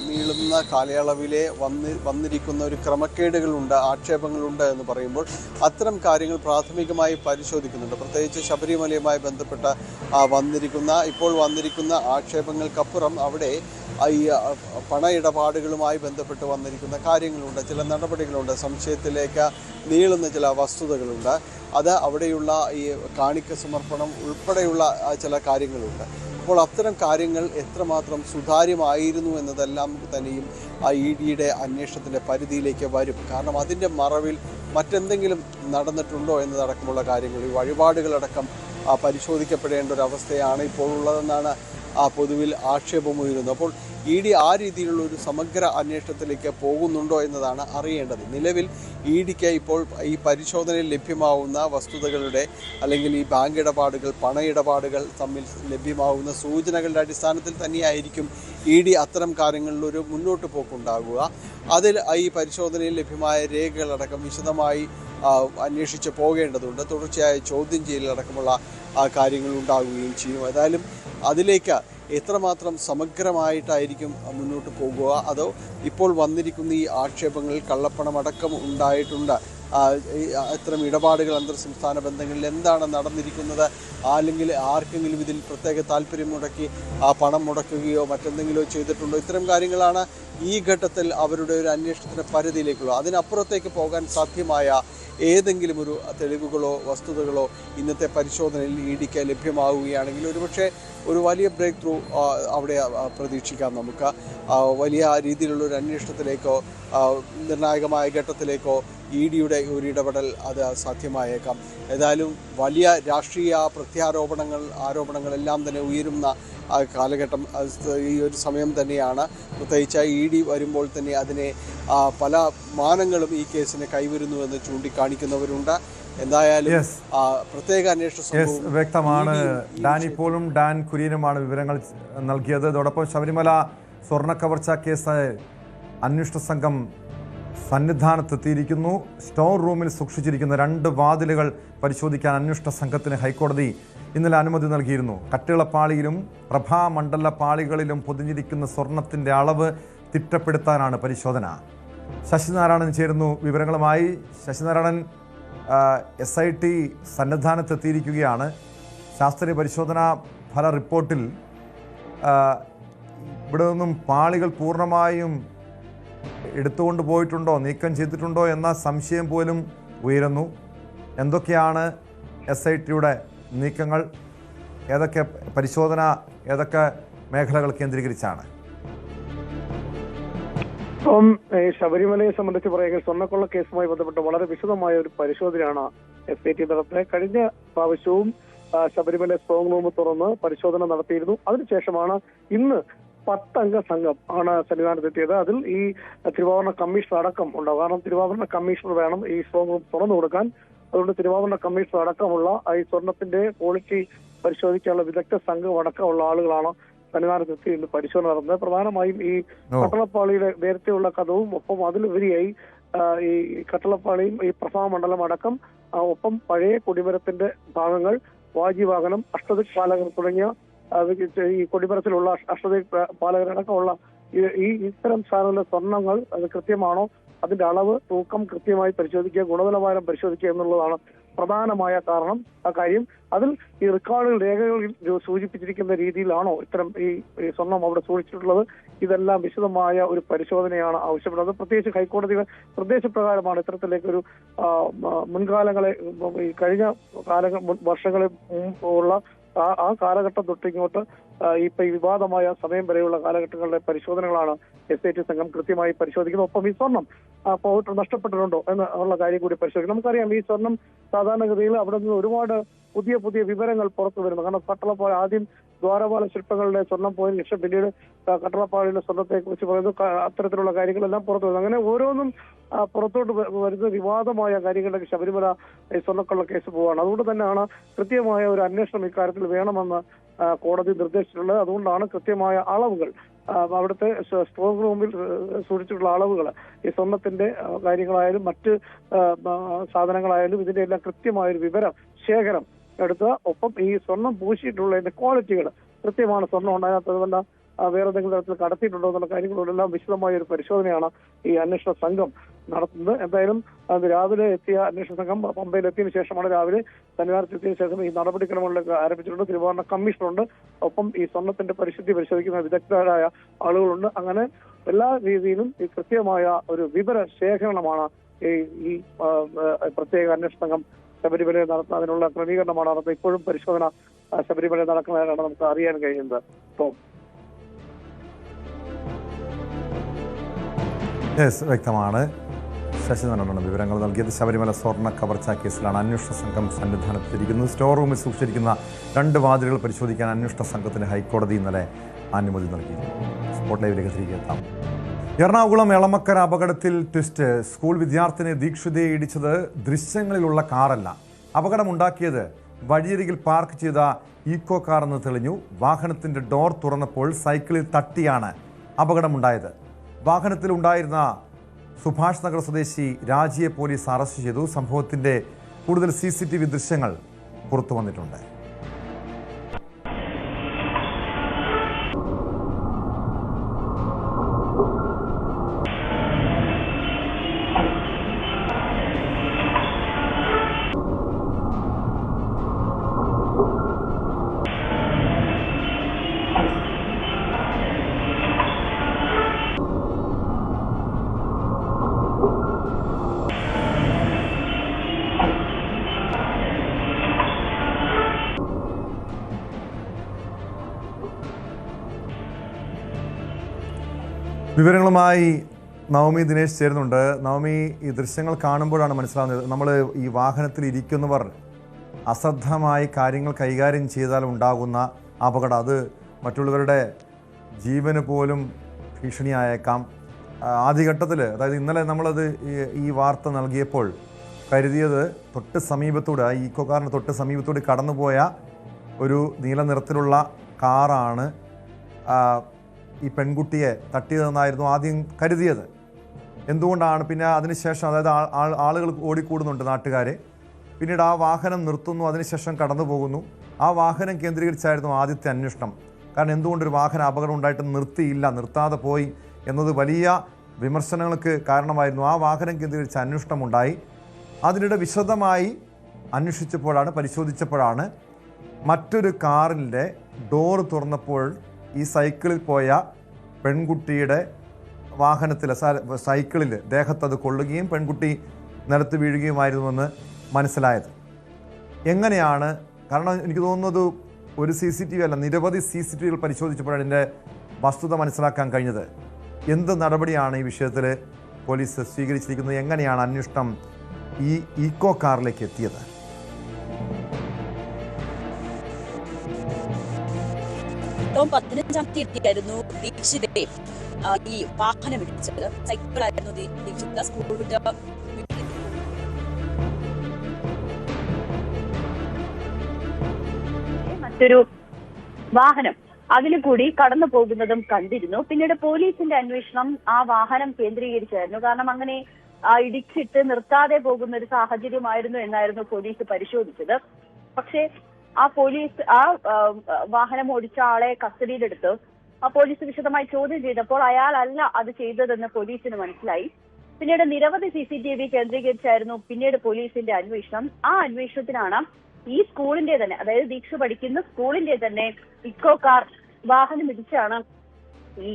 നീളുന്ന കാലയളവിലെ വന്നിരിക്കുന്ന ഒരു ക്രമക്കേടുകളുണ്ട്, ആക്ഷേപങ്ങളുണ്ട് എന്ന് പറയുമ്പോൾ അത്തരം കാര്യങ്ങൾ പ്രാഥമികമായി പരിശോധിക്കുന്നുണ്ട്. പ്രത്യേകിച്ച് ശബരിമലയുമായി ബന്ധപ്പെട്ട ഇപ്പോൾ വന്നിരിക്കുന്ന ആക്ഷേപങ്ങൾക്കപ്പുറം അവിടെ ഈ പണ ഇടപാടുകളുമായി ബന്ധപ്പെട്ട് വന്നിരിക്കുന്ന കാര്യങ്ങളുണ്ട്, ചില നടപടികളുണ്ട്, സംശയത്തിലേക്ക് നീളുന്ന ചില വസ്തുതകളുണ്ട്. അത് അവിടെയുള്ള ഈ കാണിക്ക സമർപ്പണം ഉൾപ്പെടെയുള്ള ചില കാര്യങ്ങളുണ്ട്. അപ്പോൾ അത്തരം കാര്യങ്ങൾ എത്രമാത്രം സുതാര്യമായിരുന്നു എന്നതെല്ലാം തന്നെയും ED-യുടെ അന്വേഷണത്തിൻ്റെ പരിധിയിലേക്ക് വരും. കാരണം അതിൻ്റെ മറവിൽ മറ്റെന്തെങ്കിലും നടന്നിട്ടുണ്ടോ എന്നതടക്കമുള്ള കാര്യങ്ങൾ, ഈ വഴിപാടുകളടക്കം പരിശോധിക്കപ്പെടേണ്ട ഒരു അവസ്ഥയാണ് ഇപ്പോൾ ഉള്ളതെന്നാണ് പൊതുവിൽ ആക്ഷേപമുയരുന്നു. അപ്പോൾ ED ആ രീതിയിലുള്ള ഒരു സമഗ്ര അന്വേഷണത്തിലേക്ക് പോകുന്നുണ്ടോ എന്നതാണ് അറിയേണ്ടത്. നിലവിൽ EDക്ക് ഇപ്പോൾ ഈ പരിശോധനയിൽ ലഭ്യമാവുന്ന വസ്തുതകളുടെ അല്ലെങ്കിൽ ഈ ബാങ്ക് ഇടപാടുകൾ, പണ ഇടപാടുകൾ തമ്മിൽ ലഭ്യമാവുന്ന സൂചനകളുടെ അടിസ്ഥാനത്തിൽ തന്നെയായിരിക്കും ED അത്തരം കാര്യങ്ങളിലൊരു മുന്നോട്ട് പോക്കുണ്ടാകുക. അതിൽ ഈ പരിശോധനയിൽ ലഭ്യമായ രേഖകളടക്കം വിശദമായി അന്വേഷിച്ച് പോകേണ്ടതുണ്ട്. തുടർച്ചയായ ചോദ്യം ചെയ്യലടക്കമുള്ള കാര്യങ്ങൾ ഉണ്ടാകുകയും ചെയ്യും. ഏതായാലും അതിലേക്ക് എത്രമാത്രം സമഗ്രമായിട്ടായിരിക്കും മുന്നോട്ട് പോകുക, അതോ ഇപ്പോൾ വന്നിരിക്കുന്ന ഈ ആക്ഷേപങ്ങളിൽ കള്ളപ്പണമടക്കം ഉണ്ടായിട്ടുണ്ട്, അത്തരം ഇടപാടുകൾ അന്തർ സംസ്ഥാന ബന്ധങ്ങളിൽ എന്താണ് നടന്നിരിക്കുന്നത്, അല്ലെങ്കിൽ ആർക്കെങ്കിലും ഇതിൽ പ്രത്യേക താല്പര്യം മുടക്കി പണം മുടക്കുകയോ മറ്റെന്തെങ്കിലോ ചെയ്തിട്ടുണ്ടോ, ഇത്തരം കാര്യങ്ങളാണ് ഈ ഘട്ടത്തിൽ അവരുടെ ഒരു അന്വേഷണത്തിൻ്റെ പരിധിയിലേക്കുള്ളത്. അതിനപ്പുറത്തേക്ക് പോകാൻ സാധ്യമായ ഏതെങ്കിലും ഒരു തെളിവുകളോ വസ്തുതകളോ ഇന്നത്തെ പരിശോധനയിൽ EDക്ക് ലഭ്യമാവുകയാണെങ്കിൽ ഒരുപക്ഷെ ഒരു വലിയ ബ്രേക്ക് ത്രൂ അവിടെ പ്രതീക്ഷിക്കാം. നമുക്ക് വലിയ രീതിയിലുള്ളൊരു അന്വേഷണത്തിലേക്കോ നിർണായകമായ ഘട്ടത്തിലേക്കോ EDയുടെ ഒരു ഇടപെടൽ അത് സാധ്യമായേക്കാം. ഏതായാലും വലിയ രാഷ്ട്രീയ ആരോപണങ്ങളെല്ലാം തന്നെ ഉയരുന്ന കാലഘട്ടം ഈ ഒരു സമയം തന്നെയാണ്. പ്രത്യേകിച്ച് ED വരുമ്പോൾ തന്നെ അതിനെ പല മാനങ്ങളും ഈ കേസിനെ കൈവരുന്നുവെന്ന് ചൂണ്ടിക്കാണിക്കുന്നവരുണ്ട്. എന്തായാലും പ്രത്യേക അന്വേഷണ വ്യക്തമാണ്. ഡാനിപ്പോളും ഡാൻ കുര്യനുമാണ് വിവരങ്ങൾ നൽകിയത്. അതോടൊപ്പം ശബരിമല സ്വർണ്ണ കവർച്ചാ കേസ് അന്വേഷണ സംഘം സന്നിധാനത്തെത്തിയിരിക്കുന്നു. സ്റ്റോർ റൂമിൽ സൂക്ഷിച്ചിരിക്കുന്ന 2 വാതിലുകൾ പരിശോധിക്കാൻ അന്വേഷണ സംഘത്തിന് ഹൈക്കോടതി ഇന്നലെ അനുമതി നൽകിയിരുന്നു. കട്ടിളപ്പാളിയിലും പ്രഭാമണ്ഡല പാളികളിലും പൊതിഞ്ഞിരിക്കുന്ന സ്വർണത്തിൻ്റെ അളവ് തിട്ടപ്പെടുത്താനാണ് പരിശോധന. ശശിനാരായണൻ ചേരുന്നു വിവരങ്ങളുമായി. ശശിനാരായണൻ, SIT സന്നിധാനത്തെത്തിയിരിക്കുകയാണ്. ശാസ്ത്രീയ പരിശോധനാ ഫല റിപ്പോർട്ടിൽ ഇവിടെ നിന്നും പാളികൾ പൂർണ്ണമായും എടുത്തുകൊണ്ട് പോയിട്ടുണ്ടോ, നീക്കം ചെയ്തിട്ടുണ്ടോ എന്ന സംശയം പോലും ഉയരുന്നു. എന്തൊക്കെയാണ് SITയുടെ നീക്കങ്ങൾ? ഏതൊക്കെ പരിശോധന, ഏതൊക്കെ മേഖലകൾ കേന്ദ്രീകരിച്ചാണ്? ഇപ്പം ശബരിമലയെ സംബന്ധിച്ച് പറയുക, സ്വർണ്ണക്കൊള്ള കേസുമായി ബന്ധപ്പെട്ട് വളരെ വിശദമായ ഒരു പരിശോധനയാണ് SIT നടത്തുന്നത്. കഴിഞ്ഞ പ്രാവശ്യവും ശബരിമല സ്ട്രോങ് റൂം തുറന്ന് പരിശോധന നടത്തിയിരുന്നു. അതിനുശേഷമാണ് ഇന്ന് 10 അംഗ സംഘം ആണ് സന്നിധാനത്തെത്തിയത്. അതിൽ ഈ തിരുവാഭരണ കമ്മീഷണർ അടക്കം ഉണ്ടാവും. കാരണം തിരുവാഭരണ കമ്മീഷണർ വേണം ഈ സ്ട്രോങ് റൂം തുറന്നു കൊടുക്കാൻ. അതുകൊണ്ട് തിരുവാഭരണ കമ്മീഷണർ അടക്കമുള്ള ഈ സ്വർണത്തിന്റെ ക്വാളിറ്റി പരിശോധിക്കാനുള്ള വിദഗ്ധ സംഘം അടക്കമുള്ള ആളുകളാണ് സന്നിധാനത്തെത്തി ഇന്ന് പരിശോധന നടത്തുന്നത്. പ്രധാനമായും ഈ കട്ടളപ്പാളിയുടെ നേരത്തെയുള്ള കഥവും ഒപ്പം അതിലുപരിയായി ഈ കട്ടളപ്പാളിയും ഈ പ്രഭാമണ്ഡലം അടക്കം, ഒപ്പം പഴയ കൊടിമരത്തിന്റെ ഭാഗങ്ങൾ, വാജിവാഹനം, അഷ്ടദിക് പാലകർ തുടങ്ങിയ ഈ കൊടിമരത്തിലുള്ള അഷ്ടദിക് പാലകരടക്കമുള്ള ഇത്തരം സാധനങ്ങളിലെ സ്വർണ്ണങ്ങൾ അത് കൃത്യമാണോ, അതിന്റെ അളവ്, തൂക്കം കൃത്യമായി പരിശോധിക്കുക, ഗുണനിലവാരം പരിശോധിക്കുക എന്നുള്ളതാണ് പ്രധാനമായ കാര്യം. അതിൽ ഈ റെക്കോർഡുകൾ, രേഖകളിൽ സൂചിപ്പിച്ചിരിക്കുന്ന രീതിയിലാണോ ഇത്തരം ഈ സ്വർണം അവിടെ സൂക്ഷിച്ചിട്ടുള്ളത്, ഇതെല്ലാം വിശദമായ ഒരു പരിശോധനയാണ് ആവശ്യപ്പെടുന്നത്. പ്രത്യേകിച്ച് ഹൈക്കോടതിയുടെ നിർദ്ദേശപ്രകാരമാണ് ഇത്തരത്തിലേക്കൊരു മുൻകാലങ്ങളെ, കഴിഞ്ഞ വർഷങ്ങളിൽ ഉള്ള ആ കാലഘട്ടം തൊട്ടിങ്ങോട്ട് ഇപ്പൊ ഈ വിവാദമായ സമയം വരെയുള്ള കാലഘട്ടങ്ങളിലെ പരിശോധനകളാണ് SIT സംഘം കൃത്യമായി പരിശോധിക്കുന്നത്. ഒപ്പം ഈ സ്വർണം പോയിട്ട് നഷ്ടപ്പെട്ടിട്ടുണ്ടോ എന്നുള്ള കാര്യം കൂടി പരിശോധിക്കും. നമുക്കറിയാം ഈ സ്വർണം സാധാരണഗതിയിൽ അവിടെ നിന്ന് ഒരുപാട് പുതിയ പുതിയ വിവരങ്ങൾ പുറത്തു വരുന്നു. കാരണം കട്ടളപ്പാറ ആദ്യം ദ്വാരപാല ശില്പങ്ങളുടെ സ്വർണം പോയതിനു ശേഷം പിന്നീട് കട്ടളപ്പാറയിലെ സ്വർണത്തെ കുറിച്ച് പറയുന്നു. അത്തരത്തിലുള്ള കാര്യങ്ങളെല്ലാം പുറത്തു വരുന്നു. അങ്ങനെ ഓരോന്നും പുറത്തോട്ട് വരുന്ന വിവാദമായ കാര്യങ്ങളിലേക്ക് ശബരിമല സ്വർണ്ണക്കള്ള കേസ് പോവുകയാണ്. അതുകൊണ്ട് തന്നെയാണ് കൃത്യമായ ഒരു അന്വേഷണം ഇക്കാര്യത്തിൽ വേണമെന്ന് കോടതി നിർദ്ദേശിച്ചിട്ടുള്ളത്. അതുകൊണ്ടാണ് കൃത്യമായ അളവുകൾ അവിടുത്തെ സ്ട്രോങ് റൂമിൽ സൂക്ഷിച്ചിട്ടുള്ള അളവുകൾ ഈ സ്വർണത്തിന്റെ കാര്യങ്ങളായാലും മറ്റ് സാധനങ്ങളായാലും ഇതിന്റെ എല്ലാം കൃത്യമായൊരു വിവരം ശേഖരം എടുത്ത് ഒപ്പം ഈ സ്വർണം പൂശിയിട്ടുള്ളതിന്റെ ക്വാളിറ്റികൾ കൃത്യമാണ് സ്വർണം ഉണ്ടാകാത്തതുമല്ല വേറെ എന്തെങ്കിലും തരത്തിൽ കടത്തിയിട്ടുണ്ടോ എന്നുള്ള കാര്യങ്ങളോടെല്ലാം വിശദമായ ഒരു പരിശോധനയാണ് ഈ അന്വേഷണ സംഘം നടത്തുന്നത്. എന്തായാലും രാവിലെ എത്തിയ അന്വേഷണ സംഘം പമ്പയിൽ എത്തിയതിനു ശേഷമാണ് രാവിലെ സന്നിധാനത്തെത്തിയതിനു ശേഷം ഈ നടപടിക്രമങ്ങളിലേക്ക് ആരംഭിച്ചിട്ടുണ്ട്. തിരുവാഭരണ കമ്മീഷണറുണ്ട്. ഒപ്പം ഈ സ്വർണത്തിന്റെ പരിശുദ്ധി പരിശോധിക്കുന്ന വിദഗ്ധരായ ആളുകളുണ്ട്. അങ്ങനെ എല്ലാ രീതിയിലും ഈ കൃത്യമായ ഒരു വിവര ശേഖരണമാണ് ഈ പ്രത്യേക അന്വേഷണ സംഘം ശബരിമലയിൽ നടത്തുന്നത്. അതിനുള്ള ക്രമീകരണമാണ് നടത്തുന്നത്. ഇപ്പോഴും പരിശോധന ശബരിമലയിൽ നടക്കുന്നതിനാണ് നമുക്ക് അറിയാൻ കഴിയുന്നത്. ഇപ്പോൾ വ്യക്തമാണ്. ശശിധരനാണ് വിവരങ്ങൾ നൽകിയത്. ശബരിമല സ്വർണ്ണ കവർച്ചാ കേസിലാണ് അന്വേഷണ സംഘം സന്നിധാനത്തിരിക്കുന്നത്. സ്റ്റോർ റൂമിൽ സൂക്ഷിച്ചിരിക്കുന്ന 2 വാതിലുകൾ പരിശോധിക്കാൻ അന്വേഷണ സംഘത്തിന് ഹൈക്കോടതി ഇന്നലെ അനുമതി നൽകി. സ്പോട്ട് ലൈവിലേക്ക് തിരികെ എത്താം. എറണാകുളം എളമക്കര അപകടത്തിൽ ട്വിസ്റ്റ്. സ്കൂൾ വിദ്യാർത്ഥിനി ദീക്ഷിതയെ ഇടിച്ചത് ദൃശ്യങ്ങളിലുള്ള കാറല്ല. അപകടമുണ്ടാക്കിയത് വഴിയരികിൽ പാർക്ക് ചെയ്ത ഈക്കോ കാർ എന്ന് തെളിഞ്ഞു. വാഹനത്തിന്റെ ഡോർ തുറന്നപ്പോൾ സൈക്കിളിൽ തട്ടിയാണ് അപകടമുണ്ടായത്. വാഹനത്തിലുണ്ടായിരുന്ന സുഭാഷ് നഗർ സ്വദേശി രാജിയെ പോലീസ് അറസ്റ്റ് ചെയ്തു. സംഭവത്തിന്റെ കൂടുതൽ CCTV ദൃശ്യങ്ങൾ പുറത്തു വന്നിട്ടുണ്ട്. വിവരങ്ങളുമായി നവമി ദിനേശ് ചേരുന്നുണ്ട്. നവമി, ഈ ദൃശ്യങ്ങൾ കാണുമ്പോഴാണ് മനസ്സിലാവുന്നത് നമ്മൾ ഈ വാഹനത്തിൽ ഇരിക്കുന്നവർ അശ്രദ്ധമായി കാര്യങ്ങൾ കൈകാര്യം ചെയ്താൽ ഉണ്ടാകുന്ന അപകടം അത് മറ്റുള്ളവരുടെ ജീവന് പോലും ഭീഷണിയായേക്കാം. ആദ്യഘട്ടത്തിൽ, അതായത് ഇന്നലെ നമ്മളത് ഈ വാർത്ത നൽകിയപ്പോൾ കരുതിയത് തൊട്ട് സമീപത്തൂടെ, ഈ ഈക്കോ കാറിന് തൊട്ട് സമീപത്തൂടെ കടന്നുപോയ ഒരു നീല നിറത്തിലുള്ള കാറാണ് ഈ പെൺകുട്ടിയെ തട്ടിയതെന്നായിരുന്നു ആദ്യം കരുതിയത്. എന്തുകൊണ്ടാണ് പിന്നെ അതിനുശേഷം, അതായത് ആളുകൾ ഓടിക്കൂടുന്നുണ്ട്, നാട്ടുകാർ, പിന്നീട് ആ വാഹനം നിർത്തുന്നു, അതിനുശേഷം കടന്നു പോകുന്നു. ആ വാഹനം കേന്ദ്രീകരിച്ചായിരുന്നു ആദ്യത്തെ അന്വേഷണം. കാരണം എന്തുകൊണ്ടൊരു വാഹനം അപകടം ഉണ്ടായിട്ട് നിർത്താതെ പോയി എന്നത് വലിയ വിമർശനങ്ങൾക്ക് കാരണമായിരുന്നു. ആ വാഹനം കേന്ദ്രീകരിച്ച് അന്വേഷണമുണ്ടായി. അതിനിടെ വിശദമായി പരിശോധിച്ചപ്പോഴാണ് മറ്റൊരു കാറിൻ്റെ ഡോറ് തുറന്നപ്പോൾ ഈ സൈക്കിളിൽ പോയ പെൺകുട്ടിയുടെ വാഹനത്തിൽ സൈക്കിളിൽ ദേഹത്തത് കൊള്ളുകയും പെൺകുട്ടി നിലത്ത് വീഴുകയുമായിരുന്നുവെന്ന് മനസ്സിലായത്. എങ്ങനെയാണ്? കാരണം എനിക്ക് തോന്നുന്നത് ഒരു CCTV അല്ല, നിരവധി CCTVകൾ പരിശോധിച്ചപ്പോഴാണ് ഇതിൻ്റെ വസ്തുത മനസ്സിലാക്കാൻ കഴിഞ്ഞത്. എന്ത് നടപടിയാണ് ഈ വിഷയത്തിൽ പോലീസ് സ്വീകരിച്ചിരിക്കുന്നത്? എങ്ങനെയാണ് അന്വേഷണം ഈ ഈക്കോ കാറിലേക്ക് എത്തിയത്? ഒക്ടോബർ 15-ാം തീയതിയായിരുന്നു ദീക്ഷിതയെ ഈ വാഹനം ഇടിച്ചത്. സൈക്കിളായിരുന്നു ദീക്ഷിത സ്കൂൾ വിട്ട് മറ്റൊരു വാഹനം അതിൽ കൂടി കടന്നു പോകുന്നതും കണ്ടിരുന്നു. പിന്നീട് പോലീസിന്റെ അന്വേഷണം ആ വാഹനം കേന്ദ്രീകരിച്ചായിരുന്നു. കാരണം അങ്ങനെ ഇടിച്ചിട്ട് നിർത്താതെ പോകുന്ന ഒരു സാഹചര്യമായിരുന്നു എന്നായിരുന്നു പോലീസ് പരിശോധിച്ചത്. പക്ഷേ ആ വാഹനം ഓടിച്ച ആളെ കസ്റ്റഡിയിലെടുത്ത് പോലീസ് വിശദമായി ചോദ്യം ചെയ്തപ്പോൾ അയാളല്ല അത് ചെയ്തതെന്ന് പോലീസിന് മനസ്സിലായി. പിന്നീട് നിരവധി CCTV കേന്ദ്രീകരിച്ചായിരുന്നു പിന്നീട് പോലീസിന്റെ അന്വേഷണം. ആ അന്വേഷണത്തിനാണ് ഈ സ്കൂളിന്റെ തന്നെ, അതായത് ദീക്ഷ പഠിക്കുന്ന സ്കൂളിന്റെ തന്നെ ഇക്കോ കാർ വാഹനം ഇടിച്ചാണ്, ഈ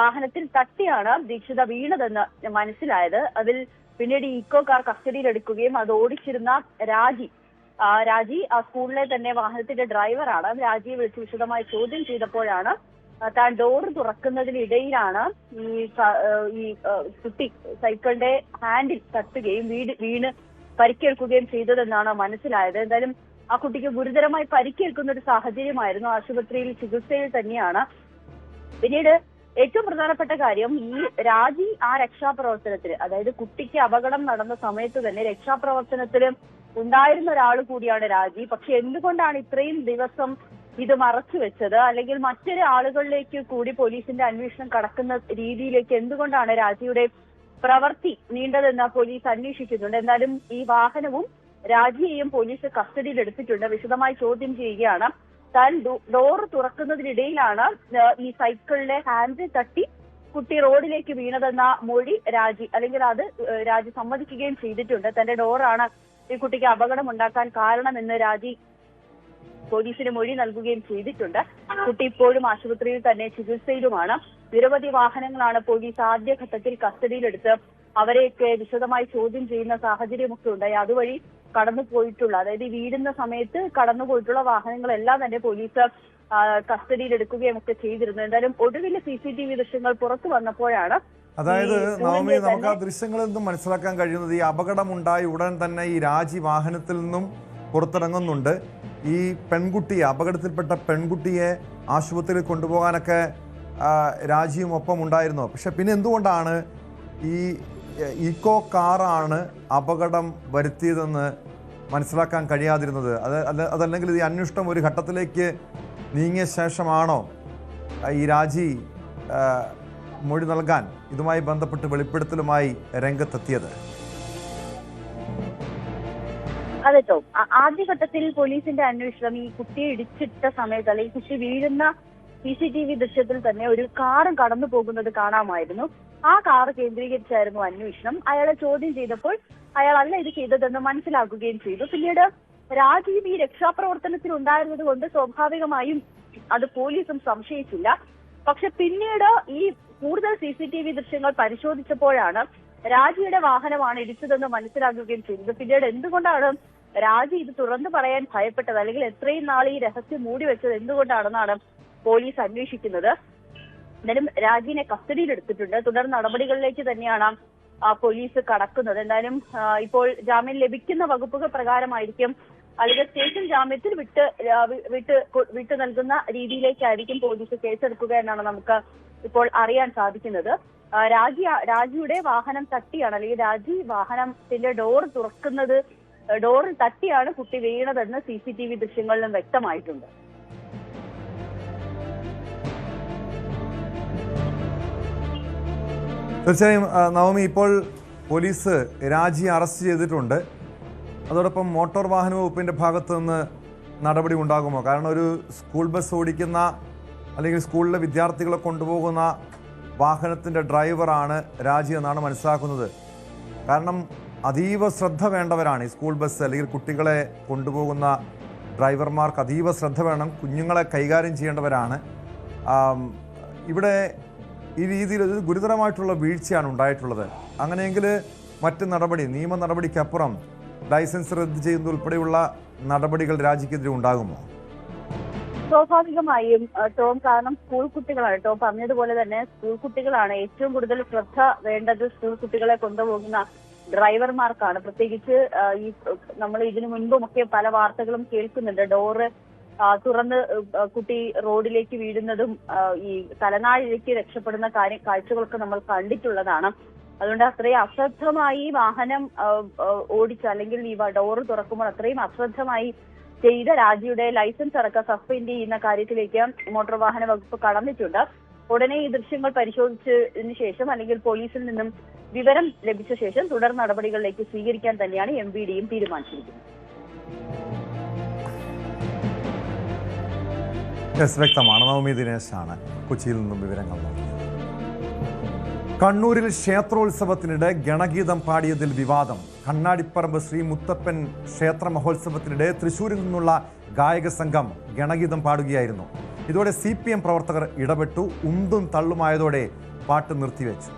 വാഹനത്തിൽ തട്ടിയാണ് ദീക്ഷിത വീണതെന്ന് മനസ്സിലായത്. അതിൽ പിന്നീട് ഇക്കോ കാർ കസ്റ്റഡിയിലെടുക്കുകയും അത് ഓടിച്ചിരുന്ന രാജി രാജി ആ സ്കൂളിലെ തന്നെ വാഹനത്തിന്റെ ഡ്രൈവറാണ്. രാജിയെ വിളിച്ച് വിശദമായി ചോദ്യം ചെയ്തപ്പോഴാണ് താൻ ഡോർ തുറക്കുന്നതിനിടയിലാണ് ഈ കുട്ടി സൈക്കിളിന്റെ ഹാൻഡിൽ തട്ടുകയും വീണ് പരിക്കേൽക്കുകയും ചെയ്തതെന്നാണ് മനസ്സിലായത്. എന്തായാലും ആ കുട്ടിക്ക് ഗുരുതരമായി പരിക്കേൽക്കുന്ന ഒരു സാഹചര്യമായിരുന്നു. ആശുപത്രിയിൽ ചികിത്സയിൽ തന്നെയാണ്. പിന്നീട് ഏറ്റവും പ്രധാനപ്പെട്ട കാര്യം, ഈ രാജി ആ രക്ഷാപ്രവർത്തനത്തിന്, അതായത് കുട്ടിക്ക് അപകടം നടന്ന സമയത്ത് തന്നെ രക്ഷാപ്രവർത്തനത്തിൽ ഉണ്ടായിരുന്ന ഒരാൾ കൂടിയാണ് രാജി. പക്ഷെ എന്തുകൊണ്ടാണ് ഇത്രയും ദിവസം ഇത് മറച്ചു വെച്ചത്, അല്ലെങ്കിൽ മറ്റൊരു ആളുകളിലേക്ക് കൂടി പോലീസിന്റെ അന്വേഷണം കടക്കുന്ന രീതിയിലേക്ക് എന്തുകൊണ്ടാണ് രാജിയുടെ പ്രവൃത്തി നീണ്ടതെന്ന് പോലീസ് അന്വേഷിക്കുന്നുണ്ട്. എന്നാലും ഈ വാഹനവും രാജിയെയും പോലീസ് കസ്റ്റഡിയിൽ എടുത്തിട്ടുണ്ട്. വിശദമായി ചോദ്യം ചെയ്യുകയാണ്. താൻ ഡോർ തുറക്കുന്നതിനിടയിലാണ് ഈ സൈക്കിളിലെ ഹാൻഡിൽ തട്ടി കുട്ടി റോഡിലേക്ക് വീണതെന്ന മൊഴി രാജി, അല്ലെങ്കിൽ അത് രാജി സമ്മതിക്കുകയും ചെയ്തിട്ടുണ്ട്. തന്റെ ഡോറാണ് ഈ കുട്ടിക്ക് അപകടം ഉണ്ടാക്കാൻ കാരണമെന്ന് രാജി പോലീസിന് മൊഴി നൽകുകയും ചെയ്തിട്ടുണ്ട്. കുട്ടി ഇപ്പോഴും ആശുപത്രിയിൽ തന്നെ ചികിത്സയിലുമാണ്. നിരവധി വാഹനങ്ങളാണ് പോലീസ് ആദ്യഘട്ടത്തിൽ കസ്റ്റഡിയിലെടുത്ത് അവരെയൊക്കെ വിശദമായി ചോദ്യം ചെയ്യുന്ന സാഹചര്യമൊക്കെ ഉണ്ടായി. അതുവഴി കടന്നുപോയിട്ടുള്ള, അതായത് വീഴുന്ന സമയത്ത് കടന്നുപോയിട്ടുള്ള വാഹനങ്ങളെല്ലാം തന്നെ പോലീസ് കസ്റ്റഡിയിലെടുക്കുകയും ഒക്കെ ചെയ്തിരുന്നു. എന്തായാലും ഒടുവിൽ CCTV ദൃശ്യങ്ങൾ പുറത്തു വന്നപ്പോഴാണ്, അതായത് നവമി, നമുക്ക് ആ ദൃശ്യങ്ങളിൽ നിന്നും മനസ്സിലാക്കാൻ കഴിയുന്നത് ഈ അപകടമുണ്ടായി ഉടൻ തന്നെ ഈ രാജി വാഹനത്തിൽ നിന്നും പുറത്തിറങ്ങുന്നുണ്ട്. ഈ പെൺകുട്ടിയെ, അപകടത്തിൽപ്പെട്ട പെൺകുട്ടിയെ ആശുപത്രിയിൽ കൊണ്ടുപോകാനൊക്കെ രാജിയും ഒപ്പം ഉണ്ടായിരുന്നു. പക്ഷെ പിന്നെ എന്തുകൊണ്ടാണ് ഈ ഈക്കോ കാറാണ് അപകടം വരുത്തിയതെന്ന് മനസ്സിലാക്കാൻ കഴിയാതിരുന്നത്? അതല്ലെങ്കിൽ ഈ അന്വേഷണം ഒരു ഘട്ടത്തിലേക്ക് നീങ്ങിയ ശേഷമാണോ ഈ രാജി മൊഴി നൽകാൻ ഇതുമായി ബന്ധപ്പെട്ട് വെളിപ്പെടുത്തലുമായി രംഗത്തെത്തിയത്? അതെ ടോം, ആദ്യഘട്ടത്തിൽ പോലീസിന്റെ അന്വേഷണം ഈ കുട്ടിയെ ഇടിച്ചിട്ട സമയത്ത്, അല്ലെങ്കിൽ കുട്ടി വീഴുന്ന CCTV ദൃശ്യത്തിൽ തന്നെ ഒരു കാറ് കടന്നു പോകുന്നത് കാണാമായിരുന്നു. ആ കാറ് കേന്ദ്രീകരിച്ചായിരുന്നു അന്വേഷണം. അയാളെ ചോദ്യം ചെയ്തപ്പോൾ അയാളല്ല ഇത് ചെയ്തതെന്ന് മനസ്സിലാക്കുകയും ചെയ്തു. പിന്നീട് രാജീവ് ഈ രക്ഷാപ്രവർത്തനത്തിൽ ഉണ്ടായിരുന്നത് കൊണ്ട് സ്വാഭാവികമായും അത് പോലീസും സംശയിച്ചില്ല. പക്ഷെ പിന്നീട് ഈ കൂടുതൽ CCTV ദൃശ്യങ്ങൾ പരിശോധിച്ചപ്പോഴാണ് രാജിയുടെ വാഹനമാണ് ഇടിച്ചതെന്ന് മനസ്സിലാക്കുകയും ചെയ്തത്. പിന്നീട് എന്തുകൊണ്ടാണ് രാജി ഇത് തുറന്നു പറയാൻ ഭയപ്പെട്ടത്, അല്ലെങ്കിൽ എത്രയും നാൾ ഈ രഹസ്യം മൂടി വെച്ചത് എന്തുകൊണ്ടാണെന്നാണ് പോലീസ് അന്വേഷിക്കുന്നത്. എന്തായാലും രാജിനെ കസ്റ്റഡിയിലെടുത്തിട്ടുണ്ട്. തുടർ നടപടികളിലേക്ക് തന്നെയാണ് പോലീസ് കടക്കുന്നത്. എന്തായാലും ഇപ്പോൾ ജാമ്യം ലഭിക്കുന്ന വകുപ്പുകൾ പ്രകാരമായിരിക്കും, അല്ലെങ്കിൽ സ്റ്റേഷൻ ജാമ്യത്തിൽ വിട്ടു നൽകുന്ന രീതിയിലേക്കായിരിക്കും പോലീസ് കേസെടുക്കുക എന്നാണ് നമുക്ക് ഇപ്പോൾ അറിയാൻ സാധിക്കുന്നത്. രാജിയുടെ വാഹനം തട്ടിയാണ്, അല്ലെങ്കിൽ രാജി വാഹനത്തിന്റെ ഡോറിൽ തട്ടിയാണ് കുട്ടി വീണതെന്ന് CCTV ദൃശ്യങ്ങളിലും വ്യക്തമായിട്ടുണ്ട്. തീർച്ചയായും നവമി, ഇപ്പോൾ പോലീസ് രാജിയെ അറസ്റ്റ് ചെയ്തിട്ടുണ്ട്. അതോടൊപ്പം മോട്ടോർ വാഹന വകുപ്പിൻ്റെ ഭാഗത്തു നിന്ന് നടപടി ഉണ്ടാകുമോ? കാരണം ഒരു സ്കൂൾ ബസ് ഓടിക്കുന്ന, അല്ലെങ്കിൽ സ്കൂളിലെ വിദ്യാർത്ഥികളെ കൊണ്ടുപോകുന്ന വാഹനത്തിൻ്റെ ഡ്രൈവറാണ് രാജി എന്നാണ് മനസ്സിലാക്കുന്നത്. കാരണം അതീവ ശ്രദ്ധ വേണ്ടവരാണ് ഈ സ്കൂൾ ബസ്, അല്ലെങ്കിൽ കുട്ടികളെ കൊണ്ടുപോകുന്ന ഡ്രൈവർമാർക്ക് അതീവ ശ്രദ്ധ വേണം. കുഞ്ഞുങ്ങളെ കൈകാര്യം ചെയ്യേണ്ടവരാണ്. ഇവിടെ ഈ രീതിയിൽ ഒരു ഗുരുതരമായിട്ടുള്ള വീഴ്ചയാണ് ഉണ്ടായിട്ടുള്ളത്. അങ്ങനെയെങ്കിൽ മറ്റ് നടപടി, നിയമ നടപടിക്കപ്പുറം ലൈസൻസ് റദ്ദ് ചെയ്യുന്നത് ഉൾപ്പെടെയുള്ള നടപടികൾ രാജിക്കെതിരെ ഉണ്ടാകുമോ? സ്വാഭാവികമായും ടോം, കാരണം സ്കൂൾ കുട്ടികളാണ്. ടോം പറഞ്ഞതുപോലെ തന്നെ സ്കൂൾ കുട്ടികളാണ് ഏറ്റവും കൂടുതൽ ശ്രദ്ധ വേണ്ടത്. സ്കൂൾ കുട്ടികളെ കൊണ്ടുപോകുന്ന ഡ്രൈവർമാർക്കാണ്. പ്രത്യേകിച്ച് ഈ നമ്മൾ ഇതിനു മുൻപുമൊക്കെ പല വാർത്തകളും കേൾക്കുന്നുണ്ട്. ഡോറ് തുറന്ന് കുട്ടി റോഡിലേക്ക് വീഴുന്നതും ഈ തലനാഴിലേക്ക് രക്ഷപ്പെടുന്ന കാഴ്ചകളൊക്കെ നമ്മൾ കണ്ടിട്ടുള്ളതാണ്. അതുകൊണ്ട് അത്രയും അശ്രദ്ധമായി വാഹനം ഓടിച്ച്, അല്ലെങ്കിൽ ഈ ഡോറ് തുറക്കുമ്പോൾ അത്രയും അശ്രദ്ധമായി ചെയ്ത രാജിയുടെ ലൈസൻസ് അടക്കം സസ്പെൻഡ് ചെയ്യുന്ന കാര്യത്തിലേക്ക് മോട്ടോർ വാഹന വകുപ്പ് കടന്നിട്ടുണ്ട്. ഉടനെ ഈ ദൃശ്യങ്ങൾ പരിശോധിച്ചതിന് ശേഷം, അല്ലെങ്കിൽ പോലീസിൽ നിന്നും വിവരം ലഭിച്ച ശേഷം തുടർ നടപടികളിലേക്ക് സ്വീകരിക്കാൻ തന്നെയാണ് MVDയും തീരുമാനിച്ചിരിക്കുന്നത്. വ്യക്തമാണ്. നവമി ദിനേശാണ് കൊച്ചിയിൽ നിന്നും വിവരങ്ങൾ നൽകിയത്. കണ്ണൂരിൽ ക്ഷേത്രോത്സവത്തിനിടെ ഗണഗീതം പാടിയതിൽ വിവാദം. കണ്ണാടിപ്പറമ്പ് ശ്രീ മുത്തപ്പൻ ക്ഷേത്ര മഹോത്സവത്തിനിടെ തൃശ്ശൂരിൽ നിന്നുള്ള ഗായക സംഘം ഗണഗീതം പാടുകയായിരുന്നു. ഇതോടെ CPM പ്രവർത്തകർ ഇടപെട്ടു. ഉന്തും തള്ളുമായതോടെ പാട്ട് നിർത്തിവെച്ചു.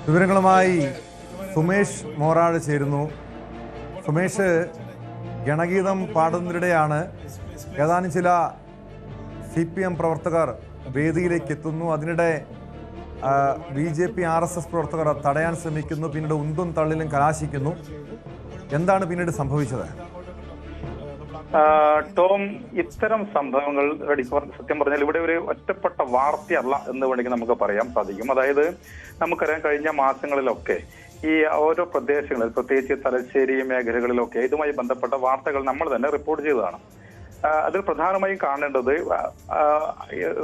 വിവരങ്ങളുമായി സുമേഷ് മോറാട് ചേരുന്നു. സുമേഷ്, ഗണഗീതം പാടുന്നതിനിടെയാണ് ഏതാനും ചില CPM പ്രവർത്തകർ വേദിയിലേക്ക് എത്തുന്നു. അതിനിടെ BJP RSS പ്രവർത്തകർ തടയാൻ ശ്രമിക്കുന്നു. പിന്നീട് ഉന്തും തള്ളിലും കലാശിക്കുന്നു. എന്താണ് പിന്നീട് സംഭവിച്ചത്? ടോം, ഇത്തരം സംഭവങ്ങൾ സത്യം പറഞ്ഞാൽ ഇവിടെ ഒരു ഒറ്റപ്പെട്ട വാർത്തയല്ല എന്ന് വേണമെങ്കിൽ നമുക്ക് പറയാൻ സാധിക്കും. അതായത് നമുക്കറിയാം, കഴിഞ്ഞ മാസങ്ങളിലൊക്കെ ഈ ഓരോ പ്രദേശങ്ങളിൽ, പ്രത്യേകിച്ച് തലശ്ശേരി മേഖലകളിലൊക്കെ ഇതുമായി ബന്ധപ്പെട്ട വാർത്തകൾ നമ്മൾ തന്നെ റിപ്പോർട്ട് ചെയ്തതാണ്. അതിൽ പ്രധാനമായും കാണേണ്ടത്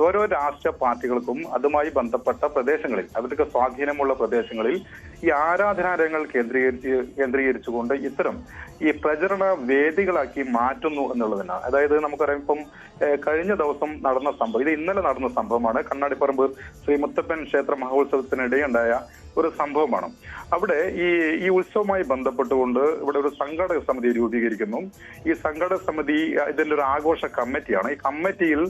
ഓരോ രാഷ്ട്രീയ പാർട്ടികൾക്കും അതുമായി ബന്ധപ്പെട്ട പ്രദേശങ്ങളിൽ, അവർക്ക് സ്വാധീനമുള്ള പ്രദേശങ്ങളിൽ ഈ ആരാധനാലയങ്ങൾ കേന്ദ്രീകരിച്ചുകൊണ്ട് ഇത്തരം ഈ പ്രചരണ വേദികളാക്കി മാറ്റുന്നു എന്നുള്ളതിനാണ്. അതായത് നമുക്കറിയാം, ഇപ്പം കഴിഞ്ഞ ദിവസം നടന്ന സംഭവം, ഇത് ഇന്നലെ നടന്ന സംഭവമാണ്. കണ്ണാടിപ്പറമ്പ് ശ്രീ മുത്തപ്പൻ ക്ഷേത്ര മഹോത്സവത്തിനിടെ ഉണ്ടായ ഒരു സംഭവമാണ്. അവിടെ ഈ ഉത്സവവുമായി ബന്ധപ്പെട്ടുകൊണ്ട് ഇവിടെ ഒരു സംഘാടക സമിതി രൂപീകരിക്കുന്നു. ഈ സംഘാടക സമിതി ഇതിന്റെ ഒരു ആഘോഷ കമ്മിറ്റിയാണ്. ഈ കമ്മിറ്റിയിൽ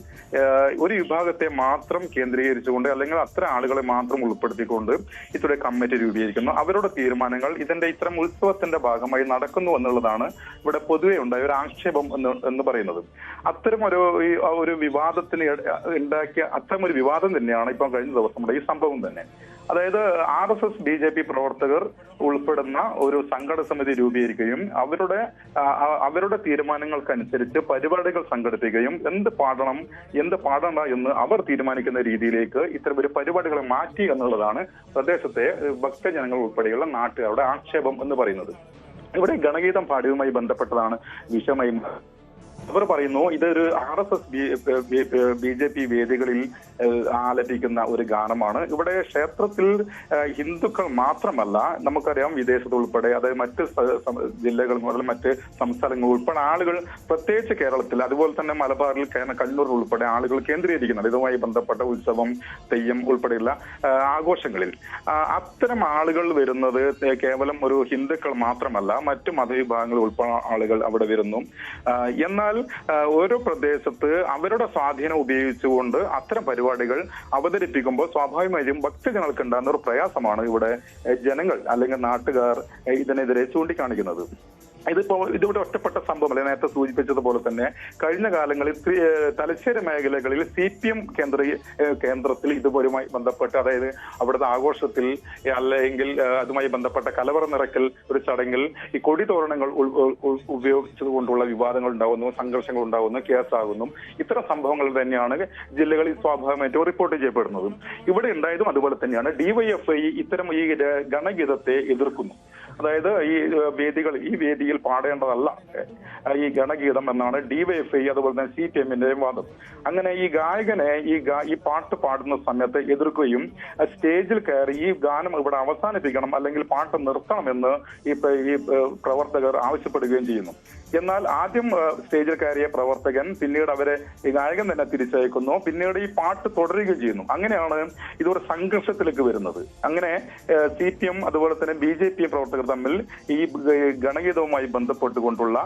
ഒരു വിഭാഗത്തെ മാത്രം കേന്ദ്രീകരിച്ചുകൊണ്ട്, അല്ലെങ്കിൽ അത്തരം ആളുകളെ മാത്രം ഉൾപ്പെടുത്തിക്കൊണ്ട് ഇത്തരം കമ്മിറ്റി രൂപീകരിക്കുന്നു. അവരുടെ തീരുമാനങ്ങൾ ഇതിന്റെ ഇത്തരം ഉത്സവത്തിന്റെ ഭാഗമായി നടക്കുന്നു എന്നുള്ളതാണ് ഇവിടെ പൊതുവെ ഉണ്ടായ ഒരു ആക്ഷേപം എന്ന് പറയുന്നത്. അത്തരം ഒരു വിവാദത്തിന് ഉണ്ടാക്കിയ അത്തരം ഒരു വിവാദം തന്നെയാണ് ഇപ്പം കഴിഞ്ഞ ദിവസം ഈ സംഭവം തന്നെ. അതായത് RSS BJP പ്രവർത്തകർ ഉൾപ്പെടുന്ന ഒരു സംഘടന സമിതി രൂപീകരിക്കുകയും അവരുടെ തീരുമാനങ്ങൾക്കനുസരിച്ച് പരിപാടികൾ സംഘടിപ്പിക്കുകയും എന്ത് പാടണ്ട എന്ന് അവർ തീരുമാനിക്കുന്ന രീതിയിലേക്ക് ഇത്തരം ഒരു പരിപാടികളെ മാറ്റി എന്നുള്ളതാണ് പ്രദേശത്തെ ഭക്തജനങ്ങൾ ഉൾപ്പെടെയുള്ള നാട്ടുകാരുടെ ആക്ഷേപം എന്ന് പറയുന്നത്. ഇവിടെ ഗണഗീതം പാടിയതുമായി ബന്ധപ്പെട്ടതാണ് വിഷയമായി. അവർ പറയുന്നു ഇതൊരു RSS BJP വേദികളിൽ ആലപിക്കുന്ന ഒരു ഗാനമാണ്. ഇവിടെ ക്ഷേത്രത്തിൽ ഹിന്ദുക്കൾ മാത്രമല്ല, നമുക്കറിയാം വിദേശത്ത് ഉൾപ്പെടെ, അതായത് മറ്റ് ജില്ലകൾ മുതൽ മറ്റ് സംസ്ഥാനങ്ങൾ ഉൾപ്പെടെ ആളുകൾ, പ്രത്യേകിച്ച് കേരളത്തിൽ, അതുപോലെ തന്നെ മലബാറിൽ, കണ്ണൂർ ഉൾപ്പെടെ ആളുകൾ കേന്ദ്രീകരിക്കുന്നുണ്ട് ഇതുമായി ബന്ധപ്പെട്ട ഉത്സവം, തെയ്യം ഉൾപ്പെടെയുള്ള ആഘോഷങ്ങളിൽ. അത്തരം ആളുകൾ വരുന്നത് കേവലം ഒരു ഹിന്ദുക്കൾ മാത്രമല്ല, മറ്റു മതവിഭാഗങ്ങൾ ഉൾപ്പെടെ ആളുകൾ അവിടെ വരുന്നു. എന്നാൽ ഓരോ പ്രദേശത്ത് അവരുടെ സ്വാധീനം ഉപയോഗിച്ചുകൊണ്ട് അത്തരം പരിപാടികൾ അവതരിപ്പിക്കുമ്പോൾ സ്വാഭാവികമായും ഭക്തജനങ്ങൾക്ക് ഉണ്ടാകുന്ന ഒരു പ്രയാസമാണ് ഇവിടെ ജനങ്ങൾ അല്ലെങ്കിൽ നാട്ടുകാർ ഇതിനെതിരെ ചൂണ്ടിക്കാണിക്കുന്നത്. ഇതിവിടെ ഒറ്റപ്പെട്ട സംഭവമല്ല. നേരത്തെ സൂചിപ്പിച്ചതുപോലെ തന്നെ കഴിഞ്ഞ കാലങ്ങളിൽ തലശ്ശേരി മേഖലകളിൽ CPM കേന്ദ്രത്തിൽ ഇതുപോലുമായി ബന്ധപ്പെട്ട്, അതായത് അവിടുത്തെ ആഘോഷത്തിൽ അല്ലെങ്കിൽ അതുമായി ബന്ധപ്പെട്ട കലവറ നിറയ്ക്കൽ ഒരു ചടങ്ങിൽ ഈ കൊടിതോരണങ്ങൾ ഉപയോഗിച്ചതുകൊണ്ടുള്ള വിവാദങ്ങൾ ഉണ്ടാകുന്നു, സംഘർഷങ്ങൾ ഉണ്ടാകുന്നു, കേസാകുന്നു. ഇത്തരം സംഭവങ്ങൾ തന്നെയാണ് ജില്ലകളിൽ സ്വാഭാവികമായിട്ടും റിപ്പോർട്ട് ചെയ്യപ്പെടുന്നതും. ഇവിടെ ഉണ്ടായതും അതുപോലെ തന്നെയാണ്. DYFI ഇത്തരം ഈ ഗണഗീതത്തെ എതിർക്കുന്നു. അതായത് ഈ വേദിയിൽ പാടേണ്ടതല്ല ഈ ഗണഗീതം എന്നാണ് DYFI അതുപോലെ തന്നെ CPMന്റെയും വാദം. അങ്ങനെ ഈ ഗായകനെ ഈ പാട്ട് പാടുന്ന സമയത്ത് എതിർക്കുകയും സ്റ്റേജിൽ കയറി ഈ ഗാനം ഇവിടെ അവസാനിപ്പിക്കണം അല്ലെങ്കിൽ പാട്ട് നിർത്തണമെന്ന് ഈ പ്രവർത്തകർ ആവശ്യപ്പെടുകയും ചെയ്യുന്നു. എന്നാൽ ആദ്യം സ്റ്റേജിൽ കയറിയ പ്രവർത്തകൻ പിന്നീട് അവരെ ഈ ഗായകൻ തന്നെ തിരിച്ചയക്കുന്നു. പിന്നീട് ഈ പാട്ട് തുടരുകയും ചെയ്യുന്നു. അങ്ങനെയാണ് ഇതൊരു സംഘർഷത്തിലേക്ക് വരുന്നത്. അങ്ങനെ CPM അതുപോലെ തന്നെ BJP പ്രവർത്തകർ തമ്മിൽ ഈ ഗണഗീതവുമായി ബന്ധപ്പെട്ടുകൊണ്ടുള്ള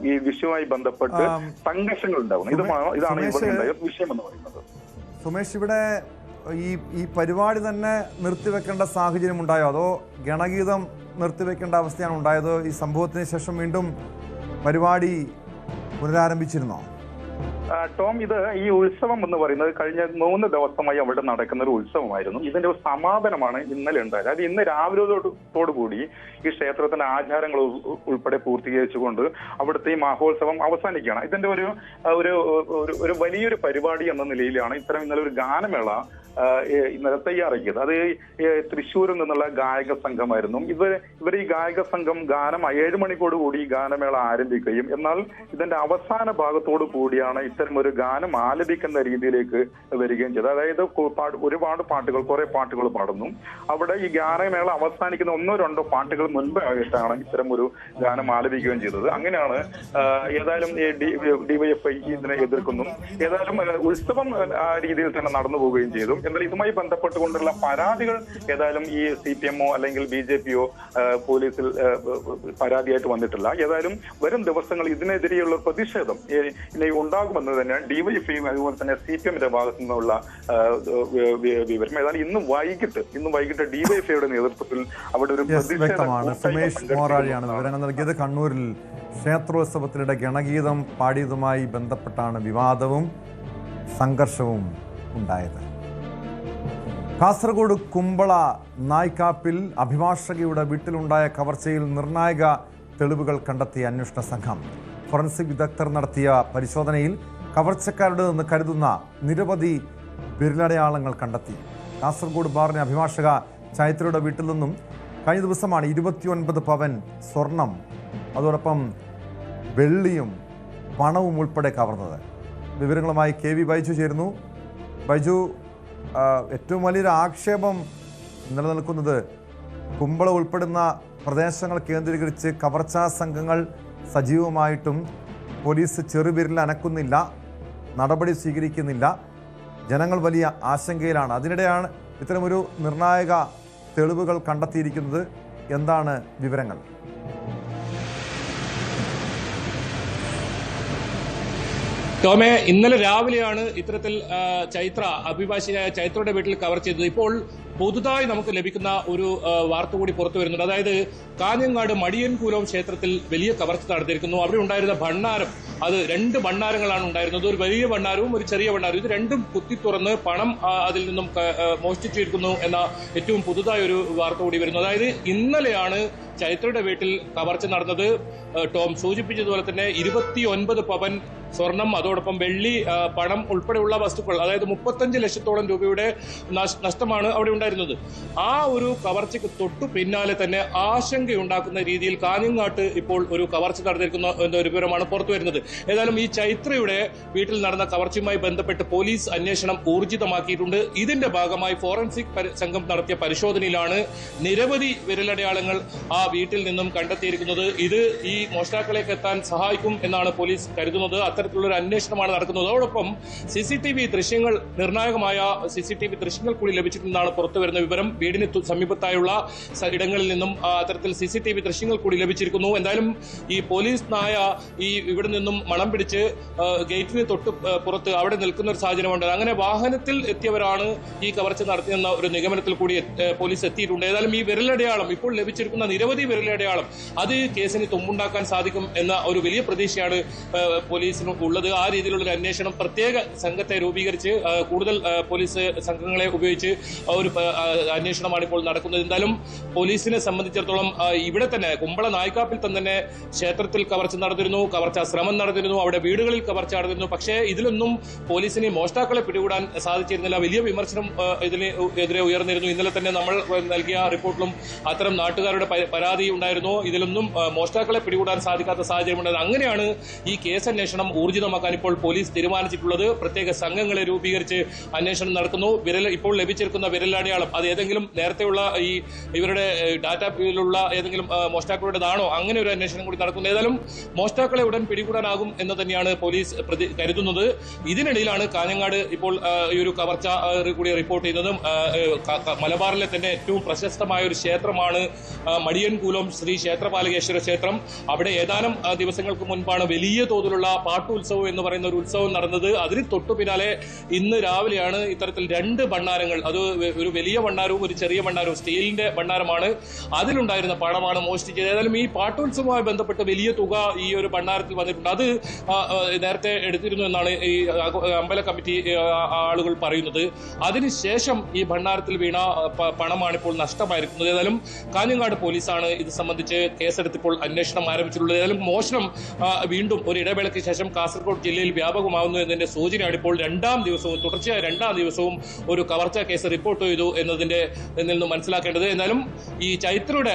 ഈ വിഷയവുമായി ബന്ധപ്പെട്ട് സംഘർഷങ്ങൾ ഉണ്ടാകുന്നു. ഇതാണ് ഇവിടെ വിഷയം എന്ന് പറയുന്നത്. സുമേഷ്, ഇവിടെ ഈ പരിപാടി തന്നെ നിർത്തിവെക്കേണ്ട സാഹചര്യം ഉണ്ടായോ, അതോ ഗണഗീതം നിർത്തിവെക്കേണ്ട അവസ്ഥയാണ് ഉണ്ടായത്? ഈ സംഭവത്തിന് ശേഷം വീണ്ടും പരിപാടി പുനരാരംഭിച്ചിരുന്നോ? ടോം, ഇത് ഈ ഉത്സവം എന്ന് പറയുന്നത് കഴിഞ്ഞ 3 ദിവസമായി അവിടെ നടക്കുന്ന ഒരു ഉത്സവമായിരുന്നു. ഇതിന്റെ ഒരു സമാപനമാണ് ഇന്നലെ ഉണ്ടായത്. അതായത് ഇന്ന് രാവിലെയോടുകൂടി ഈ ക്ഷേത്രത്തിന്റെ ആചാരങ്ങൾ ഉൾപ്പെടെ പൂർത്തീകരിച്ചുകൊണ്ട് അവിടുത്തെ ഈ മഹോത്സവം അവസാനിക്കുകയാണ്. ഇതിന്റെ ഒരു വലിയൊരു പരിപാടി എന്ന നിലയിലാണ് ഇന്നലെ ഒരു ഗാനമേള ഇന്നലെ തയ്യാറാക്കിയത്. അത് തൃശ്ശൂരിൽ നിന്നുള്ള ഗായക സംഘമായിരുന്നു. ഇവർ ഈ ഗായക സംഘം ഗാനം 7 മണിക്കോടുകൂടി ഈ ഗാനമേള ആരംഭിക്കുകയും എന്നാൽ ഇതിന്റെ അവസാന ഭാഗത്തോടു കൂടിയാണ് ഇത്തരം ഒരു ഗാനം ആലപിക്കുന്ന രീതിയിലേക്ക് വരികയും ചെയ്തത്. അതായത് ഒരുപാട് പാട്ടുകൾ, കുറെ പാട്ടുകൾ പാടുന്നു. അവിടെ ഈ ഗാനമേള അവസാനിക്കുന്ന 1-2 പാട്ടുകൾ മുൻപായിട്ടാണ് ഇത്തരം ഒരു ഗാനം ആലപിക്കുകയും ചെയ്തത്. അങ്ങനെയാണ് ഏതായാലും ഡിവൈഎഫ്ഐ ഇതിനെ എതിർക്കുന്നു. ഏതായാലും ഉത്സവം ആ രീതിയിൽ തന്നെ നടന്നു പോവുകയും ചെയ്തു. എന്നാൽ ഇതുമായി ബന്ധപ്പെട്ടുകൊണ്ടുള്ള പരാതികൾ ഏതായാലും ഈ CPM അല്ലെങ്കിൽ BJP പോലീസിൽ പരാതിയായിട്ട് വന്നിട്ടില്ല. ഏതായാലും വരും ദിവസങ്ങൾ ഇതിനെതിരെയുള്ള പ്രതിഷേധം ഇനി ഉണ്ടാകുമെന്ന് തന്നെയാണ് ഡിവൈഎഫ്ഐയും അതുപോലെ തന്നെ CPMന്റെ ഭാഗത്തു നിന്നുള്ള വിവരം. ഏതായാലും ഇന്ന് വൈകിട്ട് ഡിവൈഎഫ്ഐയുടെ നേതൃത്വത്തിൽ അവിടെ ഒരു വ്യക്തമാണ്. സുമേഷ് മോറാഴിയാണ് വിവരങ്ങൾ നൽകിയത്. കണ്ണൂരിൽ ക്ഷേത്രോത്സവത്തിനിടെ ഗണഗീതം പാടിയതുമായി ബന്ധപ്പെട്ടാണ് വിവാദവും സംഘർഷവും ഉണ്ടായത്. കാസർഗോഡ് കുമ്പള നായ്ക്കാപ്പിൽ അഭിഭാഷകയുടെ വീട്ടിലുണ്ടായ കവർച്ചയിൽ നിർണായക തെളിവുകൾ കണ്ടെത്തിയ അന്വേഷണ സംഘം. ഫോറൻസിക് വിദഗ്ധർ നടത്തിയ പരിശോധനയിൽ കവർച്ചക്കാരുടെ നിന്ന് കരുതുന്ന നിരവധി വിരലടയാളങ്ങൾ കണ്ടെത്തി. കാസർഗോഡ് ബാറിലെ അഭിഭാഷക ചൈത്രയുടെ വീട്ടിൽ നിന്നും കഴിഞ്ഞ ദിവസമാണ് 29 പവൻ സ്വർണം, അതോടൊപ്പം വെള്ളിയും പണവും ഉൾപ്പെടെ കവർന്നത്. വിവരങ്ങളുമായി KV ബൈജു ചേരുന്നു. ബൈജു, ഏറ്റവും വലിയൊരു ആക്ഷേപം നിലനിൽക്കുന്നത് കുമ്പള ഉൾപ്പെടുന്ന പ്രദേശങ്ങൾ കേന്ദ്രീകരിച്ച് കവർച്ചാ സംഘങ്ങൾ സജീവമായിട്ടും പോലീസ് ചെറുവിരൽ അനക്കുന്നില്ല, നടപടി സ്വീകരിക്കുന്നില്ല. ജനങ്ങൾ വലിയ ആശങ്കയിലാണ്. അതിനിടെയാണ് ഇത്തരമൊരു നിർണായക തെളിവുകൾ കണ്ടെത്തിയിരിക്കുന്നത്. എന്താണ് വിവരങ്ങൾ? ടോമെ, ഇന്നലെ രാവിലെയാണ് ഇത്തരത്തിൽ അഭിഭാഷകയായ ചൈത്രയുടെ വീട്ടിൽ കവർ ചെയ്തത്. ഇപ്പോൾ പുതുതായി നമുക്ക് ലഭിക്കുന്ന ഒരു വാർത്ത കൂടി പുറത്തു വരുന്നുണ്ട്. അതായത് കാഞ്ഞങ്ങാട് മടിയൻകൂലം ക്ഷേത്രത്തിൽ വലിയ കവർച്ച നടത്തിയിരിക്കുന്നു. അവിടെ ഉണ്ടായിരുന്ന ഭണ്ഡാരം, അത് 2 ഭണ്ഡാരങ്ങളാണ് ഉണ്ടായിരുന്നത്. ഒരു വലിയ ഭണ്ഡാരവും ഒരു ചെറിയ ഭണ്ഡാരവും. ഇത് രണ്ടും കുത്തി തുറന്ന് പണം അതിൽ നിന്നും മോഷ്ടിച്ചിരിക്കുന്നു എന്ന ഏറ്റവും പുതുതായ ഒരു വാർത്ത കൂടി വരുന്നു. അതായത് ഇന്നലെയാണ് ചൈത്രയുടെ വീട്ടിൽ കവർച്ച നടന്നത്. ടോം സൂചിപ്പിച്ചതുപോലെ തന്നെ 29 പവൻ സ്വർണം, അതോടൊപ്പം വെള്ളി, പണം ഉൾപ്പെടെയുള്ള വസ്തുക്കൾ, അതായത് 35 ലക്ഷത്തോളം രൂപയുടെ നഷ്ടമാണ് അവിടെ ഉണ്ടായിരുന്നത്. ആ ഒരു കവർച്ചയ്ക്ക് തൊട്ടു പിന്നാലെ തന്നെ ആശങ്കയുണ്ടാക്കുന്ന രീതിയിൽ കാഞ്ഞങ്ങാട്ട് ഇപ്പോൾ ഒരു കവർച്ച നടന്നിരിക്കുന്ന എന്നൊരു വിവരമാണ് പുറത്തു വരുന്നത്. ഏതായാലും ഈ ചൈത്രയുടെ വീട്ടിൽ നടന്ന കവർച്ചയുമായി ബന്ധപ്പെട്ട് പോലീസ് അന്വേഷണം ഊർജിതമാക്കിയിട്ടുണ്ട്. ഇതിന്റെ ഭാഗമായി ഫോറൻസിക് സംഘം നടത്തിയ പരിശോധനയിലാണ് നിരവധി വിരലടയാളങ്ങൾ ആ വീട്ടിൽ നിന്നും കണ്ടെത്തിയിരിക്കുന്നത്. ഇത് ഈ മോഷ്ടാക്കളേക്ക് എത്താൻ സഹായിക്കും എന്നാണ് പോലീസ് കരുതുന്നത്. അത്തരത്തിലുള്ള ഒരു അന്വേഷണമാണ് നടക്കുന്നത്. അതോടൊപ്പം CCTV ദൃശ്യങ്ങൾ, നിർണായകമായ CCTV ദൃശ്യങ്ങൾ കൂടി ലഭിച്ചിട്ടുണ്ടെന്നാണ് പുറത്തുവരുന്ന വിവരം. വീടിന് സമീപത്തായുള്ള ഇടങ്ങളിൽ നിന്നും അത്തരത്തിൽ CCTV ദൃശ്യങ്ങൾ കൂടി ലഭിച്ചിരിക്കുന്നു. എന്തായാലും ഈ പോലീസ് നായ ഇവിടെ നിന്നും മണം പിടിച്ച് ഗേറ്റിന് തൊട്ട് പുറത്ത് അവിടെ നിൽക്കുന്ന ഒരു സാഹചര്യമുണ്ട്. അങ്ങനെ വാഹനത്തിൽ എത്തിയവരാണ് ഈ കവർച്ച നടത്തിയെന്ന ഒരു നിഗമനത്തിൽ കൂടി പോലീസ് എത്തിയിട്ടുണ്ട്. ഏതായാലും ഈ വിരലടയാളം, ഇപ്പോൾ ലഭിച്ചിരിക്കുന്ന നിരവധി വിരലടയാളം, അത് കേസിന് തുമ്പുണ്ടാക്കാൻ സാധിക്കും എന്ന ഒരു വലിയ പ്രതീക്ഷയാണ് പോലീസിന് ഉള്ളത്. ആ രീതിയിലുള്ള ഒരു അന്വേഷണം, പ്രത്യേക സംഘത്തെ രൂപീകരിച്ച് കൂടുതൽ പോലീസ് സംഘങ്ങളെ ഉപയോഗിച്ച് ഒരു അന്വേഷണമാണ് ഇപ്പോൾ നടക്കുന്നത്. എന്തായാലും പോലീസിനെ സംബന്ധിച്ചിടത്തോളം ഇവിടെ തന്നെ കുമ്പള നായ്ക്കാപ്പിൽ തന്നെ ക്ഷേത്രത്തിൽ കവർച്ച നടന്നിരുന്നു, കവർച്ചാ ശ്രമം നടന്നിരുന്നു, അവിടെ വീടുകളിൽ കവർച്ച നടന്നിരുന്നു. പക്ഷേ ഇതിലൊന്നും പോലീസിന് മോഷ്ടാക്കളെ പിടികൂടാൻ സാധിച്ചിരുന്നില്ല. വലിയ വിമർശനം ഇതിനെതിരെ ഉയർന്നിരുന്നു. ഇന്നലെ തന്നെ നമ്മൾ നൽകിയ റിപ്പോർട്ടിലും അത്തരം നാട്ടുകാരുടെ പരാതി ഉണ്ടായിരുന്നു. ഇതിലൊന്നും മോഷ്ടാക്കളെ പിടികൂടാൻ സാധിക്കാത്ത സാഹചര്യമുണ്ടായത്. അങ്ങനെയാണ് ഈ കേസ് അന്വേഷണം ഊർജിതമാക്കാൻ ഇപ്പോൾ പോലീസ് തീരുമാനിച്ചിട്ടുള്ളത്. പ്രത്യേക സംഘങ്ങളെ രൂപീകരിച്ച് അന്വേഷണം നടക്കുന്നു. ഇപ്പോൾ ലഭിച്ചിരിക്കുന്ന വിരലടയാളം അത് ഏതെങ്കിലും നേരത്തെയുള്ള ഇവരുടെ ഡാറ്റയിലുള്ള ഏതെങ്കിലും മോഷ്ടാക്കളുടേതാണോ, അങ്ങനെ ഒരു അന്വേഷണം കൂടി നടക്കുന്നു. ഏതായാലും മോഷ്ടാക്കളെ ഉടൻ പിടികൂടാനാകും എന്ന് തന്നെയാണ് പോലീസ് കരുതുന്നത്. ഇതിനിടയിലാണ് കാഞ്ഞങ്ങാട് ഇപ്പോൾ ഈ ഒരു കവർച്ച കൂടി റിപ്പോർട്ട് ചെയ്യുന്നതും. മലബാറിലെ തന്നെ ഏറ്റവും പ്രശസ്തമായ ഒരു ക്ഷേത്രമാണ് അരിയൻകൂലം ശ്രീ ക്ഷേത്രപാലകേശ്വര ക്ഷേത്രം. അവിടെ ഏതാനും ദിവസങ്ങൾക്ക് മുൻപാണ് വലിയ തോതിലുള്ള പാട്ടുത്സവം എന്ന് പറയുന്ന ഒരു ഉത്സവം നടന്നത്. അതിന് തൊട്ടു പിന്നാലെ ഇന്ന് രാവിലെയാണ് ഇത്തരത്തിൽ 2 ഭണ്ഡാരങ്ങൾ, അത് ഒരു വലിയ ഭണ്ഡാരവും ഒരു ചെറിയ ഭണ്ഡാരവും, സ്റ്റീലിന്റെ ഭണ്ഡാരമാണ്, അതിലുണ്ടായിരുന്ന പണമാണ് മോഷ്ടിച്ചത്. ഏതായാലും ഈ പാട്ടുത്സവവുമായി ബന്ധപ്പെട്ട് വലിയ തുക ഈ ഒരു ഭണ്ഡാരത്തിൽ വന്നിട്ടുണ്ട്. അത് നേരത്തെ എടുത്തിരുന്നു എന്നാണ് ഈ അമ്പല കമ്മിറ്റി ആളുകൾ പറയുന്നത്. അതിനുശേഷം ഈ ഭണ്ഡാരത്തിൽ വീണ പണമാണ് ഇപ്പോൾ നഷ്ടമായിരിക്കുന്നത്. ഏതായാലും കാഞ്ഞങ്ങാട് പോലീസാണ് ഇത് സംബന്ധിച്ച് കേസെടുത്തിപ്പോൾ അന്വേഷണം ആരംഭിച്ചിട്ടുള്ളത്. ഏതായാലും മോഷണം വീണ്ടും ഒരു ഇടവേളയ്ക്ക് ശേഷം കാസർഗോഡ് ജില്ലയിൽ വ്യാപകമാകുന്നു എന്നതിന്റെ സൂചനയാണ് ഇപ്പോൾ തുടർച്ചയായ രണ്ടാം ദിവസവും ഒരു കവർച്ചാ കേസ് റിപ്പോർട്ട് ചെയ്തു എന്നതിന്റെ നിന്ന് മനസ്സിലാക്കേണ്ടത്. എന്നാലും ഈ ചൈത്രയുടെ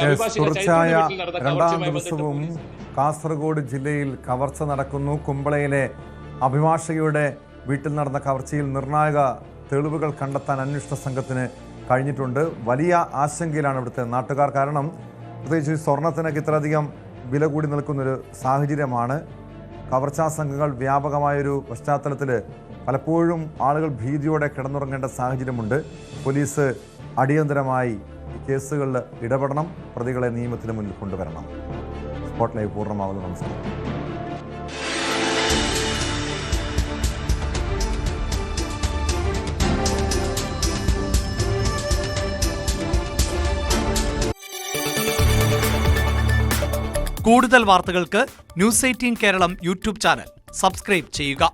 ദിവസവും കാസർഗോഡ് ജില്ലയിൽ കവർച്ച നടക്കുന്നു. കുമ്പളയിലെ അഭിഭാഷകയുടെ വീട്ടിൽ നടന്ന കവർച്ചയിൽ നിർണായക തെളിവുകൾ കണ്ടെത്താൻ അന്വേഷണ സംഘത്തിന് കഴിഞ്ഞിട്ടുണ്ട്. വലിയ ആശങ്കയിലാണ് ഇവിടുത്തെ നാട്ടുകാർ. കാരണം പ്രത്യേകിച്ച് സ്വർണത്തിനൊക്കെ ഇത്രയധികം വില കൂടി നിൽക്കുന്നൊരു സാഹചര്യമാണ്. കവർച്ചാ സംഘങ്ങൾ വ്യാപകമായൊരു പശ്ചാത്തലത്തിൽ പലപ്പോഴും ആളുകൾ ഭീതിയോടെ കിടന്നുറങ്ങേണ്ട സാഹചര്യമുണ്ട്. പോലീസ് അടിയന്തരമായി കേസുകളിൽ ഇടപെടണം, പ്രതികളെ നിയമത്തിന് മുന്നിൽ കൊണ്ടുവരണം. സ്പോട്ട് ലൈവ് പൂർണ്ണമാകുന്നു. നമസ്കാരം. കൂടുതൽ വാർത്തകൾക്ക് News 18 Keralam YouTube channel subscribe ചെയ്യുക.